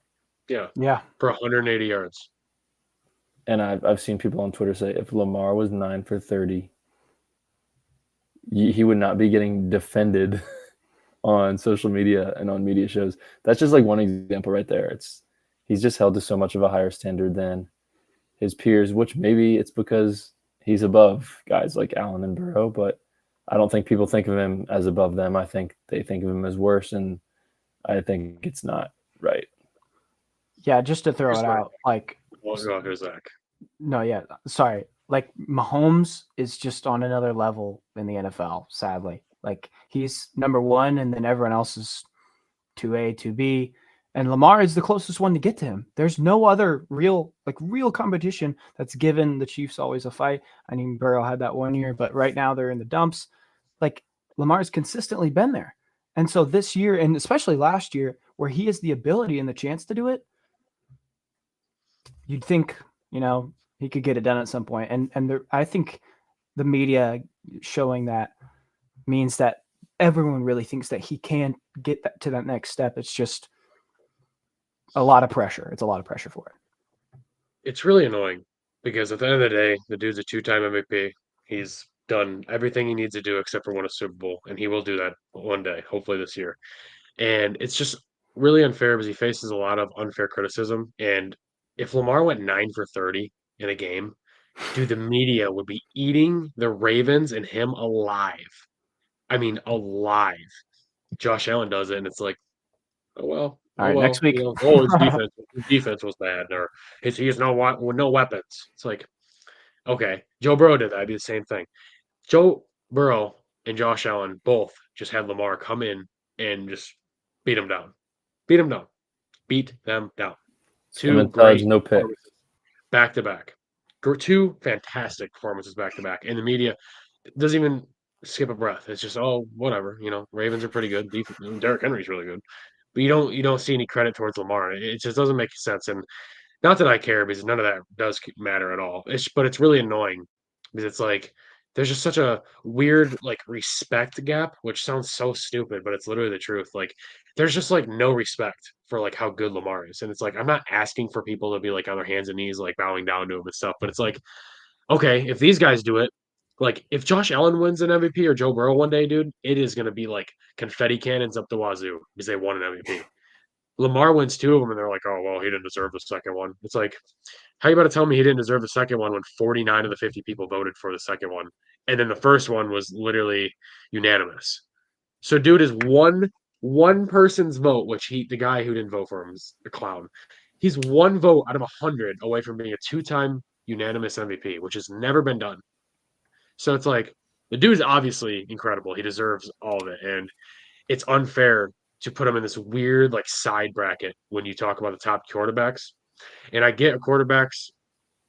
Yeah, Yeah. for 180 yards. And I've seen people on Twitter say if Lamar was 9 for 30, he would not be getting defended on social media and on media shows. That's just like one example right there. He's just held to so much of a higher standard than his peers, which maybe it's because he's above guys like Allen and Burrow, but I don't think people think of him as above them. I think they think of him as worse, and I think it's not right. Yeah, just to throw it out, like Well, go after Zach. no, yeah, sorry. Like Mahomes is just on another level in the NFL, sadly. Like he's number one, and then everyone else is 2A, 2B. And Lamar is the closest one to get to him. There's no other real competition that's given the Chiefs always a fight. I mean, Burrow had that one year, but right now they're in the dumps. Like Lamar's consistently been there. And so this year, and especially last year, where he has the ability and the chance to do it, you'd think, he could get it done at some point. And I think the media showing that means that everyone really thinks that he can get to that next step. It's just a lot of pressure. It's a lot of pressure for it. It's really annoying because at the end of the day, the dude's a 2-time MVP. He's done everything he needs to do except for win a Super Bowl, and he will do that one day, hopefully this year. And it's just really unfair because he faces a lot of unfair criticism. And if Lamar went 9 for 30 in a game, dude, the media would be eating the Ravens and him alive. I mean, alive. Josh Allen does it, and it's like, All oh right, next well, week. oh, his defense was bad, or he has no weapons. It's like, okay, Joe Burrow did that. I'd be the same thing. Joe Burrow and Josh Allen both just had Lamar come in and just beat him down. Beat him down. Beat them down. Two Scrimmage, great no pick. performances back to back. Two fantastic performances back to back. And the media doesn't even skip a breath. It's just, oh, whatever. Ravens are pretty good. Derrick Henry's really good. But you don't see any credit towards Lamar. It just doesn't make sense. And not that I care because none of that does matter at all. But it's really annoying because it's like there's just such a weird like respect gap, which sounds so stupid, but it's literally the truth. Like there's just like no respect for like how good Lamar is. And it's like I'm not asking for people to be like on their hands and knees, like bowing down to him and stuff, but it's like, okay, if these guys do it, like if Josh Allen wins an MVP or Joe Burrow one day, dude, it is gonna be like confetti cannons up the wazoo because they won an MVP. Lamar wins two of them, and they're like, "Oh well, he didn't deserve the second one." It's like, how you about to tell me he didn't deserve the second one when 49 of the 50 people voted for the second one, and then the first one was literally unanimous. So, dude is one person's vote, which the guy who didn't vote for him is a clown. He's one vote out of 100 away from being a two-time unanimous MVP, which has never been done. So it's like the dude is obviously incredible. He deserves all of it, and it's unfair to put him in this weird like side bracket when you talk about the top quarterbacks. And I get quarterbacks,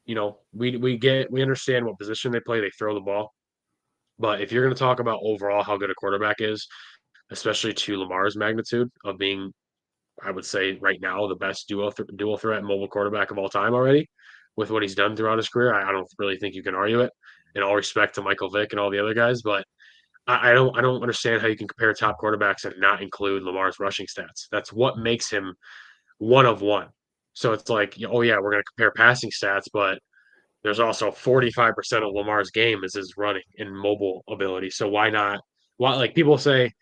we understand what position they play, they throw the ball. But if you're going to talk about overall how good a quarterback is, especially to Lamar's magnitude of being, I would say right now the best dual threat mobile quarterback of all time already, with what he's done throughout his career, I don't really think you can argue it. In all respect to Michael Vick and all the other guys, but I don't understand how you can compare top quarterbacks and not include Lamar's rushing stats. That's what makes him one of one. So it's like, oh yeah, we're going to compare passing stats, but there's also 45% of Lamar's game is his running and mobile ability. So why not? Why like people say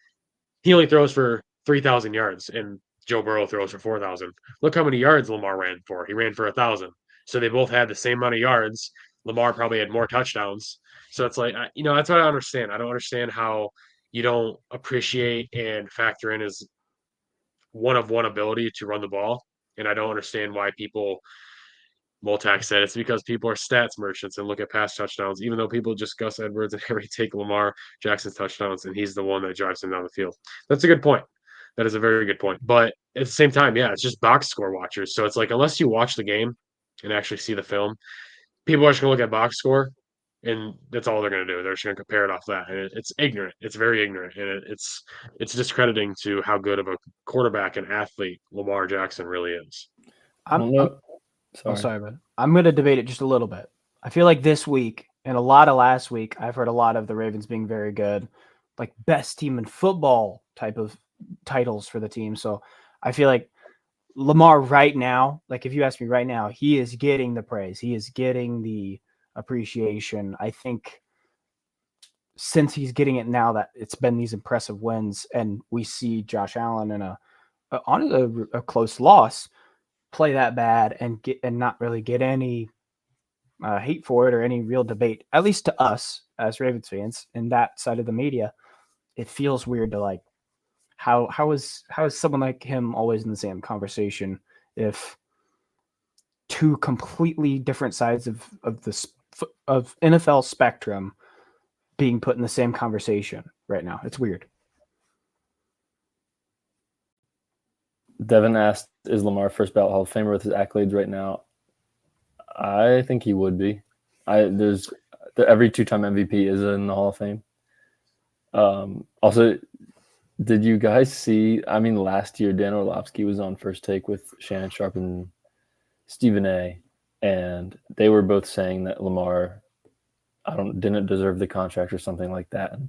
he only throws for 3,000 yards and Joe Burrow throws for 4,000. Look how many yards Lamar ran for. He ran for 1,000. So they both had the same amount of yards. Lamar probably had more touchdowns. So it's like, that's what I understand. I don't understand how you don't appreciate and factor in his one of one ability to run the ball. And I don't understand why people Moltax said it's because people are stats merchants and look at past touchdowns, even though people just Gus Edwards and Harry take Lamar Jackson's touchdowns, and he's the one that drives him down the field. That's a good point. That is a very good point. But at the same time, yeah, it's just box score watchers. So it's like unless you watch the game and actually see the film, people are just gonna look at box score, and that's all they're gonna do. They're just gonna compare it off that, and it's ignorant. It's very ignorant, and it's discrediting to how good of a quarterback and athlete Lamar Jackson really is. Sorry, but I'm going to debate it just a little bit. I feel like this week and a lot of last week, I've heard a lot of the Ravens being very good, like best team in football type of titles for the team. So I feel like Lamar right now, like if you ask me right now, he is getting the praise. He is getting the appreciation. I think since he's getting it now that it's been these impressive wins and we see Josh Allen in a close loss play that bad and not really get any hate for it or any real debate, at least to us as Ravens fans in that side of the media. It feels weird to like how is someone like him always in the same conversation if two completely different sides of NFL spectrum being put in the same conversation right now. It's weird. Devin asked, is Lamar first ballot Hall of Famer with his accolades right now? I think he would be. Every two-time MVP is in the Hall of Fame. Also, did you guys see, last year Dan Orlovsky was on First Take with Shannon Sharp and Stephen A., and they were both saying that Lamar didn't deserve the contract or something like that. And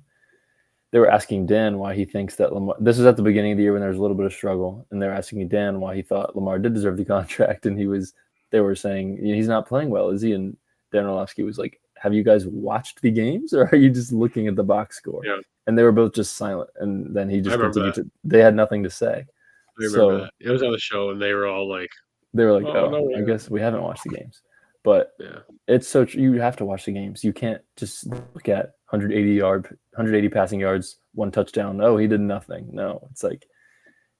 they were asking Dan why he thinks that Lamar – this was at the beginning of the year when there was a little bit of struggle, and they were asking Dan why he thought Lamar did deserve the contract, and they were saying, he's not playing well, is he? And Dan Orlovsky was like, have you guys watched the games, or are you just looking at the box score? Yeah. And they were both just silent, and then he just continued they had nothing to say. I remember So that. It was on the show, and they were all like, they were like, "Oh "Oh, no, we I haven't." guess we haven't watched the games." But Yeah, it's so you have to watch the games. You can't just look at 180 passing yards, one touchdown. Oh, he did nothing. No, it's like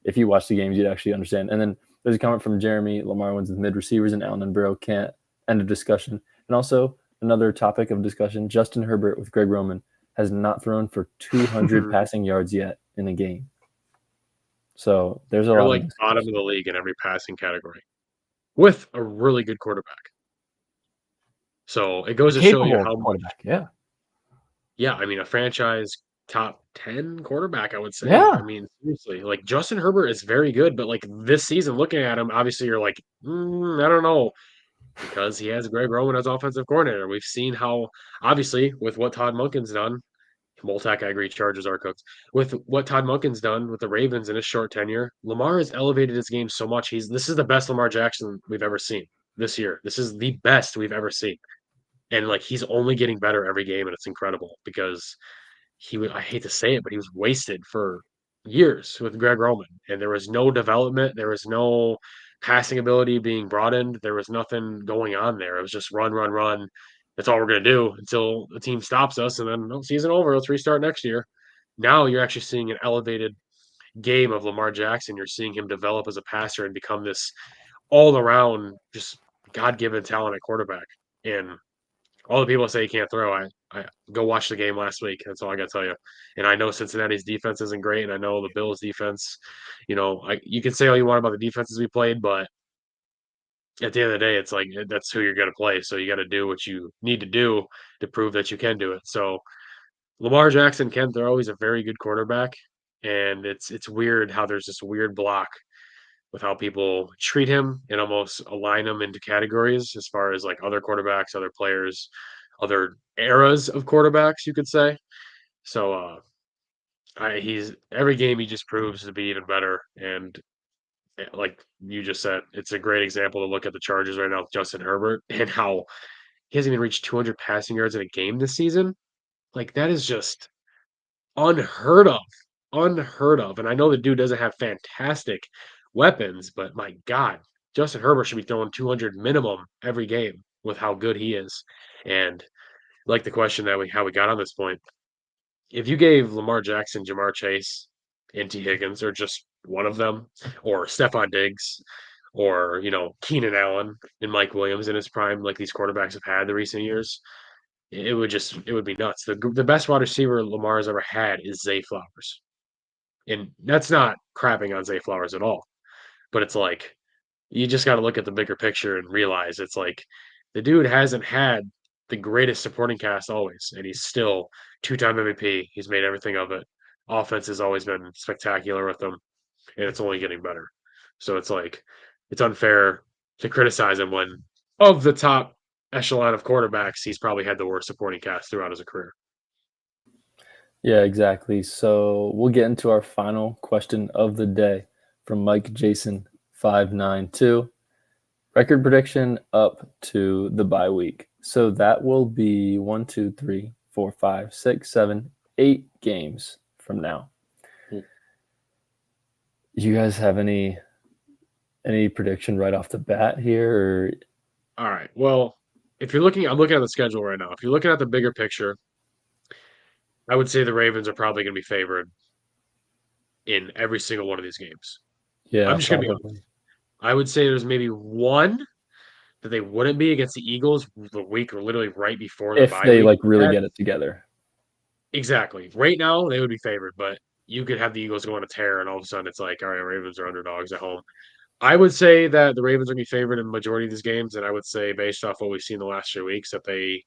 if you watch the games, you'd actually understand. And then there's a comment from Jeremy: Lamar wins with mid receivers, and Allen and Burrow can't end a discussion. And also another topic of discussion: Justin Herbert with Greg Roman has not thrown for 200 passing yards yet in a game. So there's a they're lot like of bottom of discussion. the league in every passing category with a really good quarterback. So it goes to show you Capable how much. quarterback. Yeah. Yeah, I mean, a franchise top 10 quarterback, I would say. Yeah. I mean, seriously, like Justin Herbert is very good, but like this season, looking at him, obviously you're like, I don't know, because he has Greg Roman as offensive coordinator. We've seen how, obviously, with what Todd Monken's done, Moltec, I agree, Chargers are cooked. With what Todd Monken's done with the Ravens in his short tenure, Lamar has elevated his game so much. This is the best Lamar Jackson we've ever seen this year. This is the best we've ever seen. And like he's only getting better every game, and it's incredible because I hate to say it, but he was wasted for years with Greg Roman, and there was no development, there was no passing ability being brought in, there was nothing going on there. It was just run, run, run. That's all we're gonna do until the team stops us, and then season over. Let's restart next year. Now you're actually seeing an elevated game of Lamar Jackson. You're seeing him develop as a passer and become this all around just God given talent at quarterback. And all the people say he can't throw. I go watch the game last week. That's all I got to tell you. And I know Cincinnati's defense isn't great, and I know the Bills' defense. You can say all you want about the defenses we played, but at the end of the day, it's like that's who you're going to play. So you got to do what you need to do to prove that you can do it. So Lamar Jackson can throw. He's a very good quarterback, and it's weird how there's this weird block with how people treat him and almost align him into categories as far as like other quarterbacks, other players, other eras of quarterbacks, you could say. So he's every game he just proves to be even better. And like you just said, it's a great example to look at the Chargers right now with Justin Herbert and how he hasn't even reached 200 passing yards in a game this season. Like that is just unheard of. Unheard of. And I know the dude doesn't have fantastic weapons, but my God, Justin Herbert should be throwing 200 minimum every game with how good he is. And like the question that how we got on this point, if you gave Lamar Jackson, Jamar Chase, and T. Higgins, or just one of them, or Stephon Diggs, or Keenan Allen and Mike Williams in his prime, like these quarterbacks have had the recent years, it would be nuts. The best wide receiver Lamar has ever had is Zay Flowers, and that's not crapping on Zay Flowers at all. But it's like you just got to look at the bigger picture and realize it's like the dude hasn't had the greatest supporting cast always, and he's still two-time MVP. He's made everything of it. Offense has always been spectacular with him, and it's only getting better. So it's like it's unfair to criticize him when of the top echelon of quarterbacks, he's probably had the worst supporting cast throughout his career. Yeah, exactly. So we'll get into our final question of the day from Mike Jason 592. Record prediction up to the bye week. So that will be 1, 2, 3, 4, 5, 6, 7, 8 games from now. You guys have any prediction right off the bat here? Or... All right. Well, if you're looking, I'm looking at the schedule right now. If you're looking at the bigger picture, I would say the Ravens are probably going to be favored in every single one of these games. Yeah, I'm just going to be probably. honest. I would say there's maybe one that they wouldn't be against the Eagles the week or literally right before the If bye they week. really get it together. Exactly. Right now, they would be favored, but you could have the Eagles go on a tear, and all of a sudden it's like, all right, Ravens are underdogs at home. I would say that the Ravens are going to be favored in the majority of these games, and I would say, based off what we've seen the last 3 weeks, that they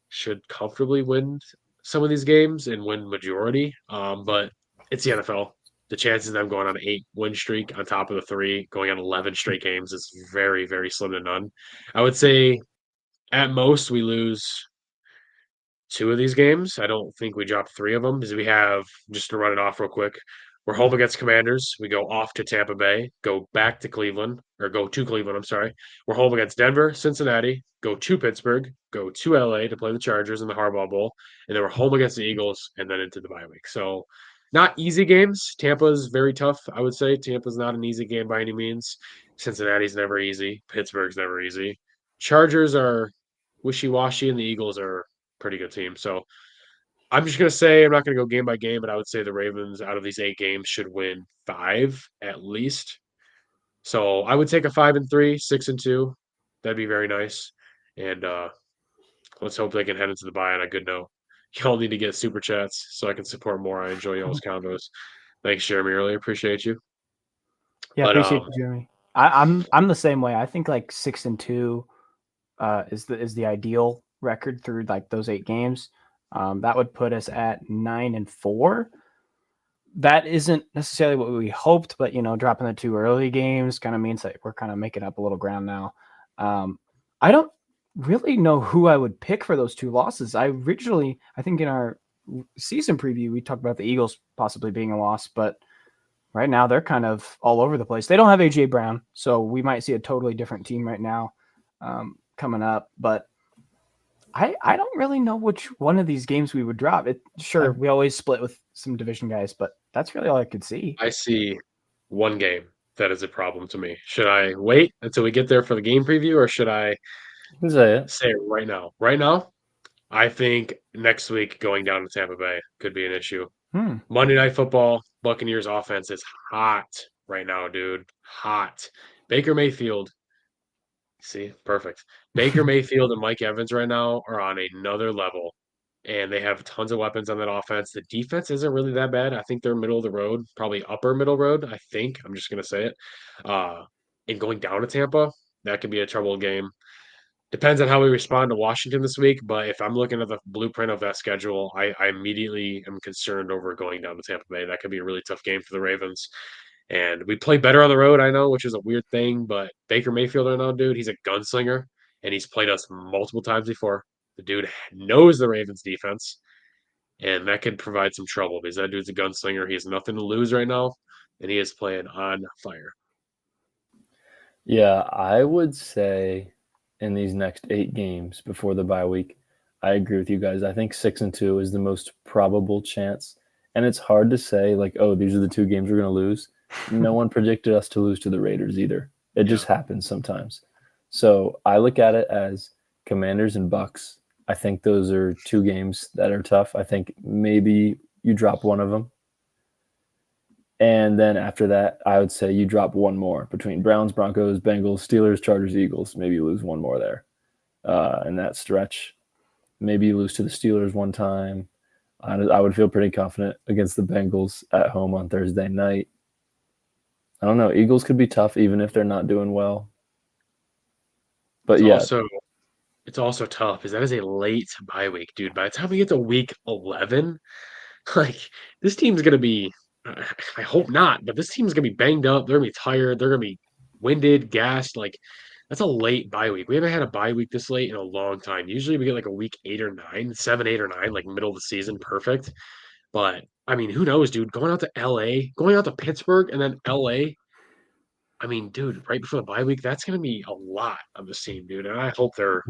should comfortably win some of these games and win majority. But it's the NFL. The chances of them going on an 8-win streak on top of the 3, going on 11 straight games is very, very slim to none. I would say at most we lose 2 of these games. I don't think we drop 3 of them because we have, just to run it off real quick, we're home against Commanders. We go off to Tampa Bay, go back to Cleveland, or go to Cleveland, I'm sorry. We're home against Denver, Cincinnati, go to Pittsburgh, go to LA to play the Chargers in the Harbaugh Bowl, and then we're home against the Eagles and then into the bye week. So not easy games. Tampa's very tough, I would say. Tampa's not an easy game by any means. Cincinnati's never easy. Pittsburgh's never easy. Chargers are wishy-washy, and the Eagles are a pretty good team. So I'm just gonna say I'm not gonna go game by game, but I would say the Ravens out of these 8 games should win 5 at least. So I would take a 5-3, 6-2. That'd be very nice. And let's hope they can head into the bye on a good note. Y'all need to get super chats so I can support more. I enjoy y'all's combos. Thanks, Jeremy. Really appreciate you. Yeah, But appreciate you, Jeremy. I'm the same way. I think like 6-2 is the ideal record through like those 8 games. That would put us at 9-4. That isn't necessarily what we hoped, but dropping the 2 early games kind of means that we're kind of making up a little ground now. I don't really know who I would pick for those 2 losses. I think in our season preview, we talked about the Eagles possibly being a loss, but right now they're kind of all over the place. They don't have AJ Brown, so we might see a totally different team right now coming up. But I don't really know which one of these games we would drop. Sure, we always split with some division guys, but that's really all I could see. I see one game that is a problem to me. Should I wait until we get there for the game preview, or should I say it right now? Right now, I think next week going down to Tampa Bay could be an issue. Monday Night Football, Buccaneers offense is hot right now, dude. Hot. Baker Mayfield. See, perfect. Baker Mayfield and Mike Evans right now are on another level, and they have tons of weapons on that offense. The defense isn't really that bad. I think they're middle of the road, probably upper middle road. I think I'm just gonna say it. And going down to Tampa, that could be a trouble game. Depends on how we respond to Washington this week, but if I'm looking at the blueprint of that schedule, I immediately am concerned over going down to Tampa Bay. That could be a really tough game for the Ravens. And we play better on the road, I know, which is a weird thing, but Baker Mayfield right now, dude, he's a gunslinger, and he's played us multiple times before. The dude knows the Ravens defense, and that could provide some trouble because that dude's a gunslinger. He has nothing to lose right now, and he is playing on fire. Yeah, I would say in these next 8 games before the bye week, I agree with you guys. I think 6-2 is the most probable chance. And it's hard to say, like, oh, these are the 2 games we're going to lose. No one predicted us to lose to the Raiders either. It just happens sometimes. So I look at it as Commanders and Bucks. I think those are 2 games that are tough. I think maybe you drop one of them. And then after that, I would say you drop one more between Browns, Broncos, Bengals, Steelers, Chargers, Eagles. Maybe you lose one more there in that stretch. Maybe you lose to the Steelers one time. I would feel pretty confident against the Bengals at home on Thursday night. I don't know. Eagles could be tough even if they're not doing well. But it's also tough because that is a late bye week, dude. By the time we get to week 11, like this team's gonna be. I hope not, but this team's gonna be banged up. They're gonna be tired. They're gonna be winded, gassed. Like that's a late bye week. We haven't had a bye week this late in a long time. Usually we get like a week 8 or 9, 7, 8 or 9, like middle of the season, perfect. But I mean, who knows, dude? Going out to LA, going out to Pittsburgh, and then LA. I mean, dude, right before the bye week, that's going to be a lot of this team, dude. And I hope they're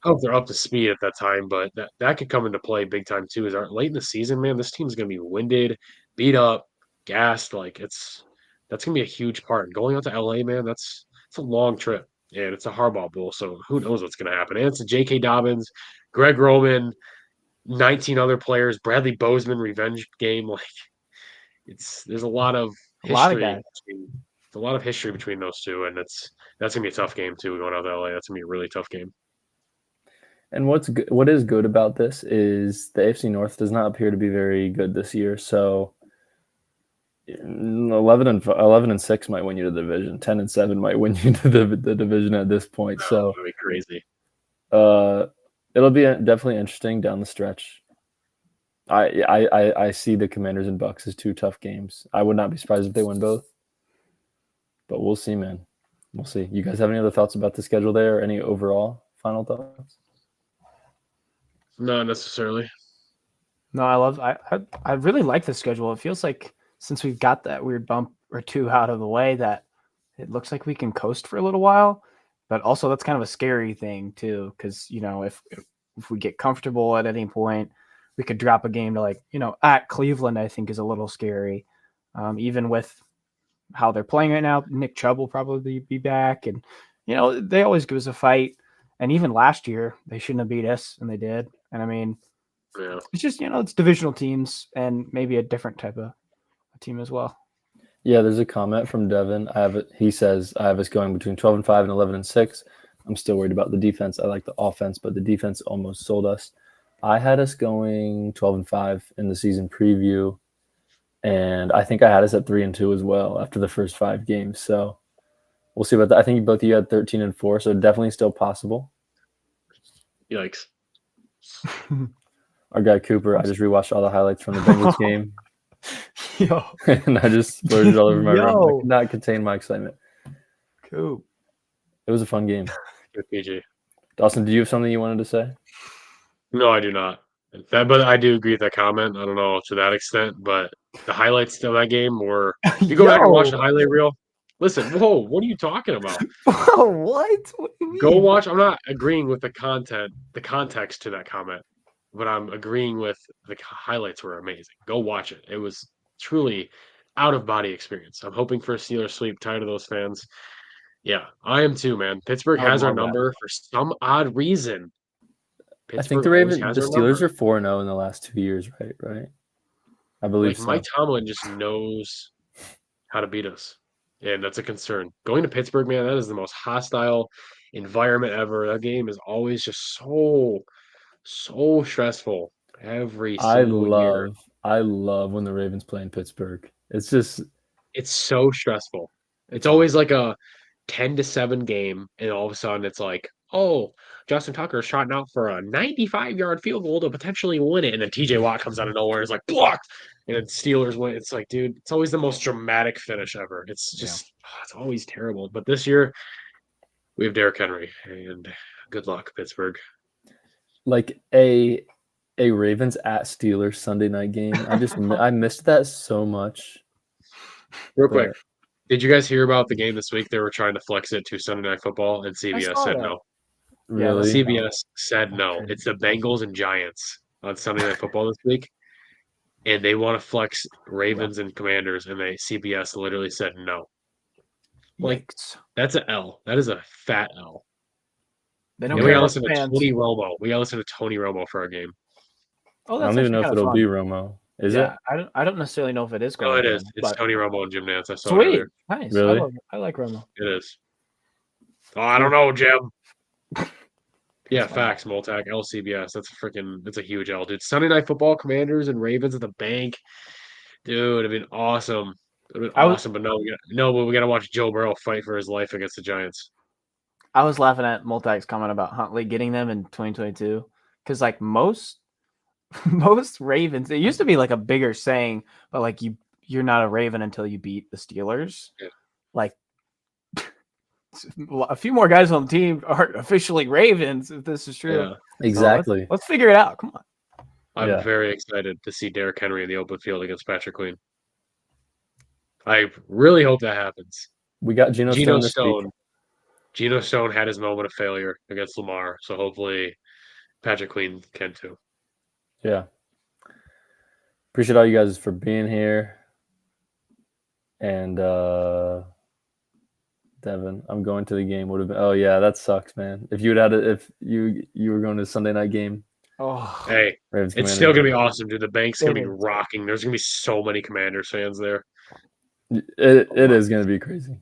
up to speed at that time. But that could come into play big time too. Is late in the season, man, this team's going to be winded, beat up, gassed. Like that's going to be a huge part. And going out to LA, man, it's a long trip, and it's a Harbaugh Bowl. So who knows what's going to happen? And it's a J.K. Dobbins, Greg Roman, 19 other players, Bradley Bozeman revenge game. Like there's a lot of history. A lot of history between those 2, and that's gonna be a tough game too. Going out to LA, that's gonna be a really tough game. And what is good about this is the AFC North does not appear to be very good this year. So 11-6 might win you to the division. 10-7 might win you to the division at this point. So that'd be crazy. It'll be definitely interesting down the stretch. I see the Commanders and Bucks as 2 tough games. I would not be surprised if they win both. But we'll see, man. We'll see. You guys have any other thoughts about the schedule there? Or any overall final thoughts? Not necessarily. No, I really like the schedule. It feels like since we've got that weird bump or 2 out of the way that it looks like we can coast for a little while. But also that's kind of a scary thing too, because if we get comfortable at any point we could drop a game to like, at Cleveland, I think is a little scary. Even with how they're playing right now, Nick Chubb will probably be back. And, they always give us a fight. And even last year, they shouldn't have beat us, and they did. And I mean, Yeah. it's just, it's divisional teams and maybe a different type of team as well. Yeah, there's a comment from Devin. He says, I have us going between 12-5 and 11-6. I'm still worried about the defense. I like the offense, but the defense almost sold us. I had us going 12-5 in the season preview, and I think I had us at 3-2 as well after the first 5 games. So we'll see about that. I think both of you had 13-4, so definitely still possible. Yikes. Our guy Cooper, I just rewatched all the highlights from the Bengals game. Yo. And I just splurged all over my room. I Yo. could not contain my excitement. Cool. It was a fun game. Good PG. Dawson, did you have something you wanted to say? No, I do not. But I do agree with that comment. I don't know to that extent, but the highlights of that game were. You go back and watch the highlight reel. Listen, whoa, what are you talking about? Whoa, what? What do you mean? Go watch. I'm not agreeing with the context to that comment, but I'm agreeing with the highlights were amazing. Go watch it. It was truly out of body experience. I'm hoping for a Steelers sweep. Tired of those fans. Yeah, I am too, man. Pittsburgh I would has our love that. number for some odd reason. I think Pittsburgh always the has our Steelers number. are 4-0 in the last 2 years, right? I believe Like so. Mike Tomlin just knows how to beat us, and that's a concern. Going to Pittsburgh, man, that is the most hostile environment ever. That game is always just so stressful every single year. I love when the Ravens play in Pittsburgh. It's just It's so stressful. It's always like a 10-7 game, and all of a sudden it's like, oh, Justin Tucker is shot out for a 95-yard field goal to potentially win it, and then TJ Watt comes out of nowhere and is like blocked, and then Steelers win. It's like, dude, it's always the most dramatic finish ever. It's just it's always terrible. But this year we have Derrick Henry, and good luck, Pittsburgh. like a Ravens at Steelers Sunday night game. I missed that so much. Real quick, did you guys hear about the game this week? They were trying to flex it to Sunday Night Football, and CBS said no. Really? CBS said no. It's the Bengals and Giants on Sunday Night Football this week, and they want to flex Ravens and Commanders, and CBS literally said no. Like, that's an L. That is a fat L. They And don't we care gotta about listen to fans. Tony Romo. We gotta listen to Tony Romo for our game. Oh, I that's don't even know actually if it'll kinda be fun. Romo. Is it? I don't necessarily know if it is going No, it to be is. Romo, It's but Tony Romo and Jim Nance. I saw it sweet. earlier. Nice. Really? I like Romo. It is. Oh, I don't know, Jim. Yeah, That's fine. facts, Moltec, LCBS. That's a huge L, dude. Sunday Night Football, Commanders and Ravens at the bank. Dude, it'd been awesome. It'd been awesome, but but we gotta watch Joe Burrow fight for his life against the Giants. I was laughing at Multag's comment about Huntley getting them in 2022 because like most Ravens, it used to be like a bigger saying, but like you're not a Raven until you beat the Steelers. Yeah. Like a few more guys on the team are officially Ravens if this is true. Yeah, Exactly. So let's figure it out. Come on. I'm very excited to see Derrick Henry in the open field against Patrick Queen. I really hope that happens. We got Geno Stone this week. Geno Stone had his moment of failure against Lamar, so hopefully Patrick Queen can too. Yeah. Appreciate all you guys for being here. And Devin, I'm going to the game. Would have been. Oh yeah, that sucks, man. If you were going to a Sunday night game. Oh, hey, Ravens it's still gonna be awesome, dude. The bank's gonna be rocking. There's gonna be so many Commanders fans there. It is gonna be crazy.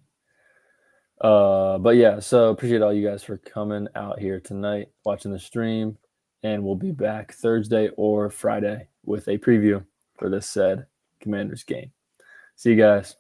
But yeah, so appreciate all you guys for coming out here tonight, watching the stream, and we'll be back Thursday or Friday with a preview for this said Commanders game. See you guys.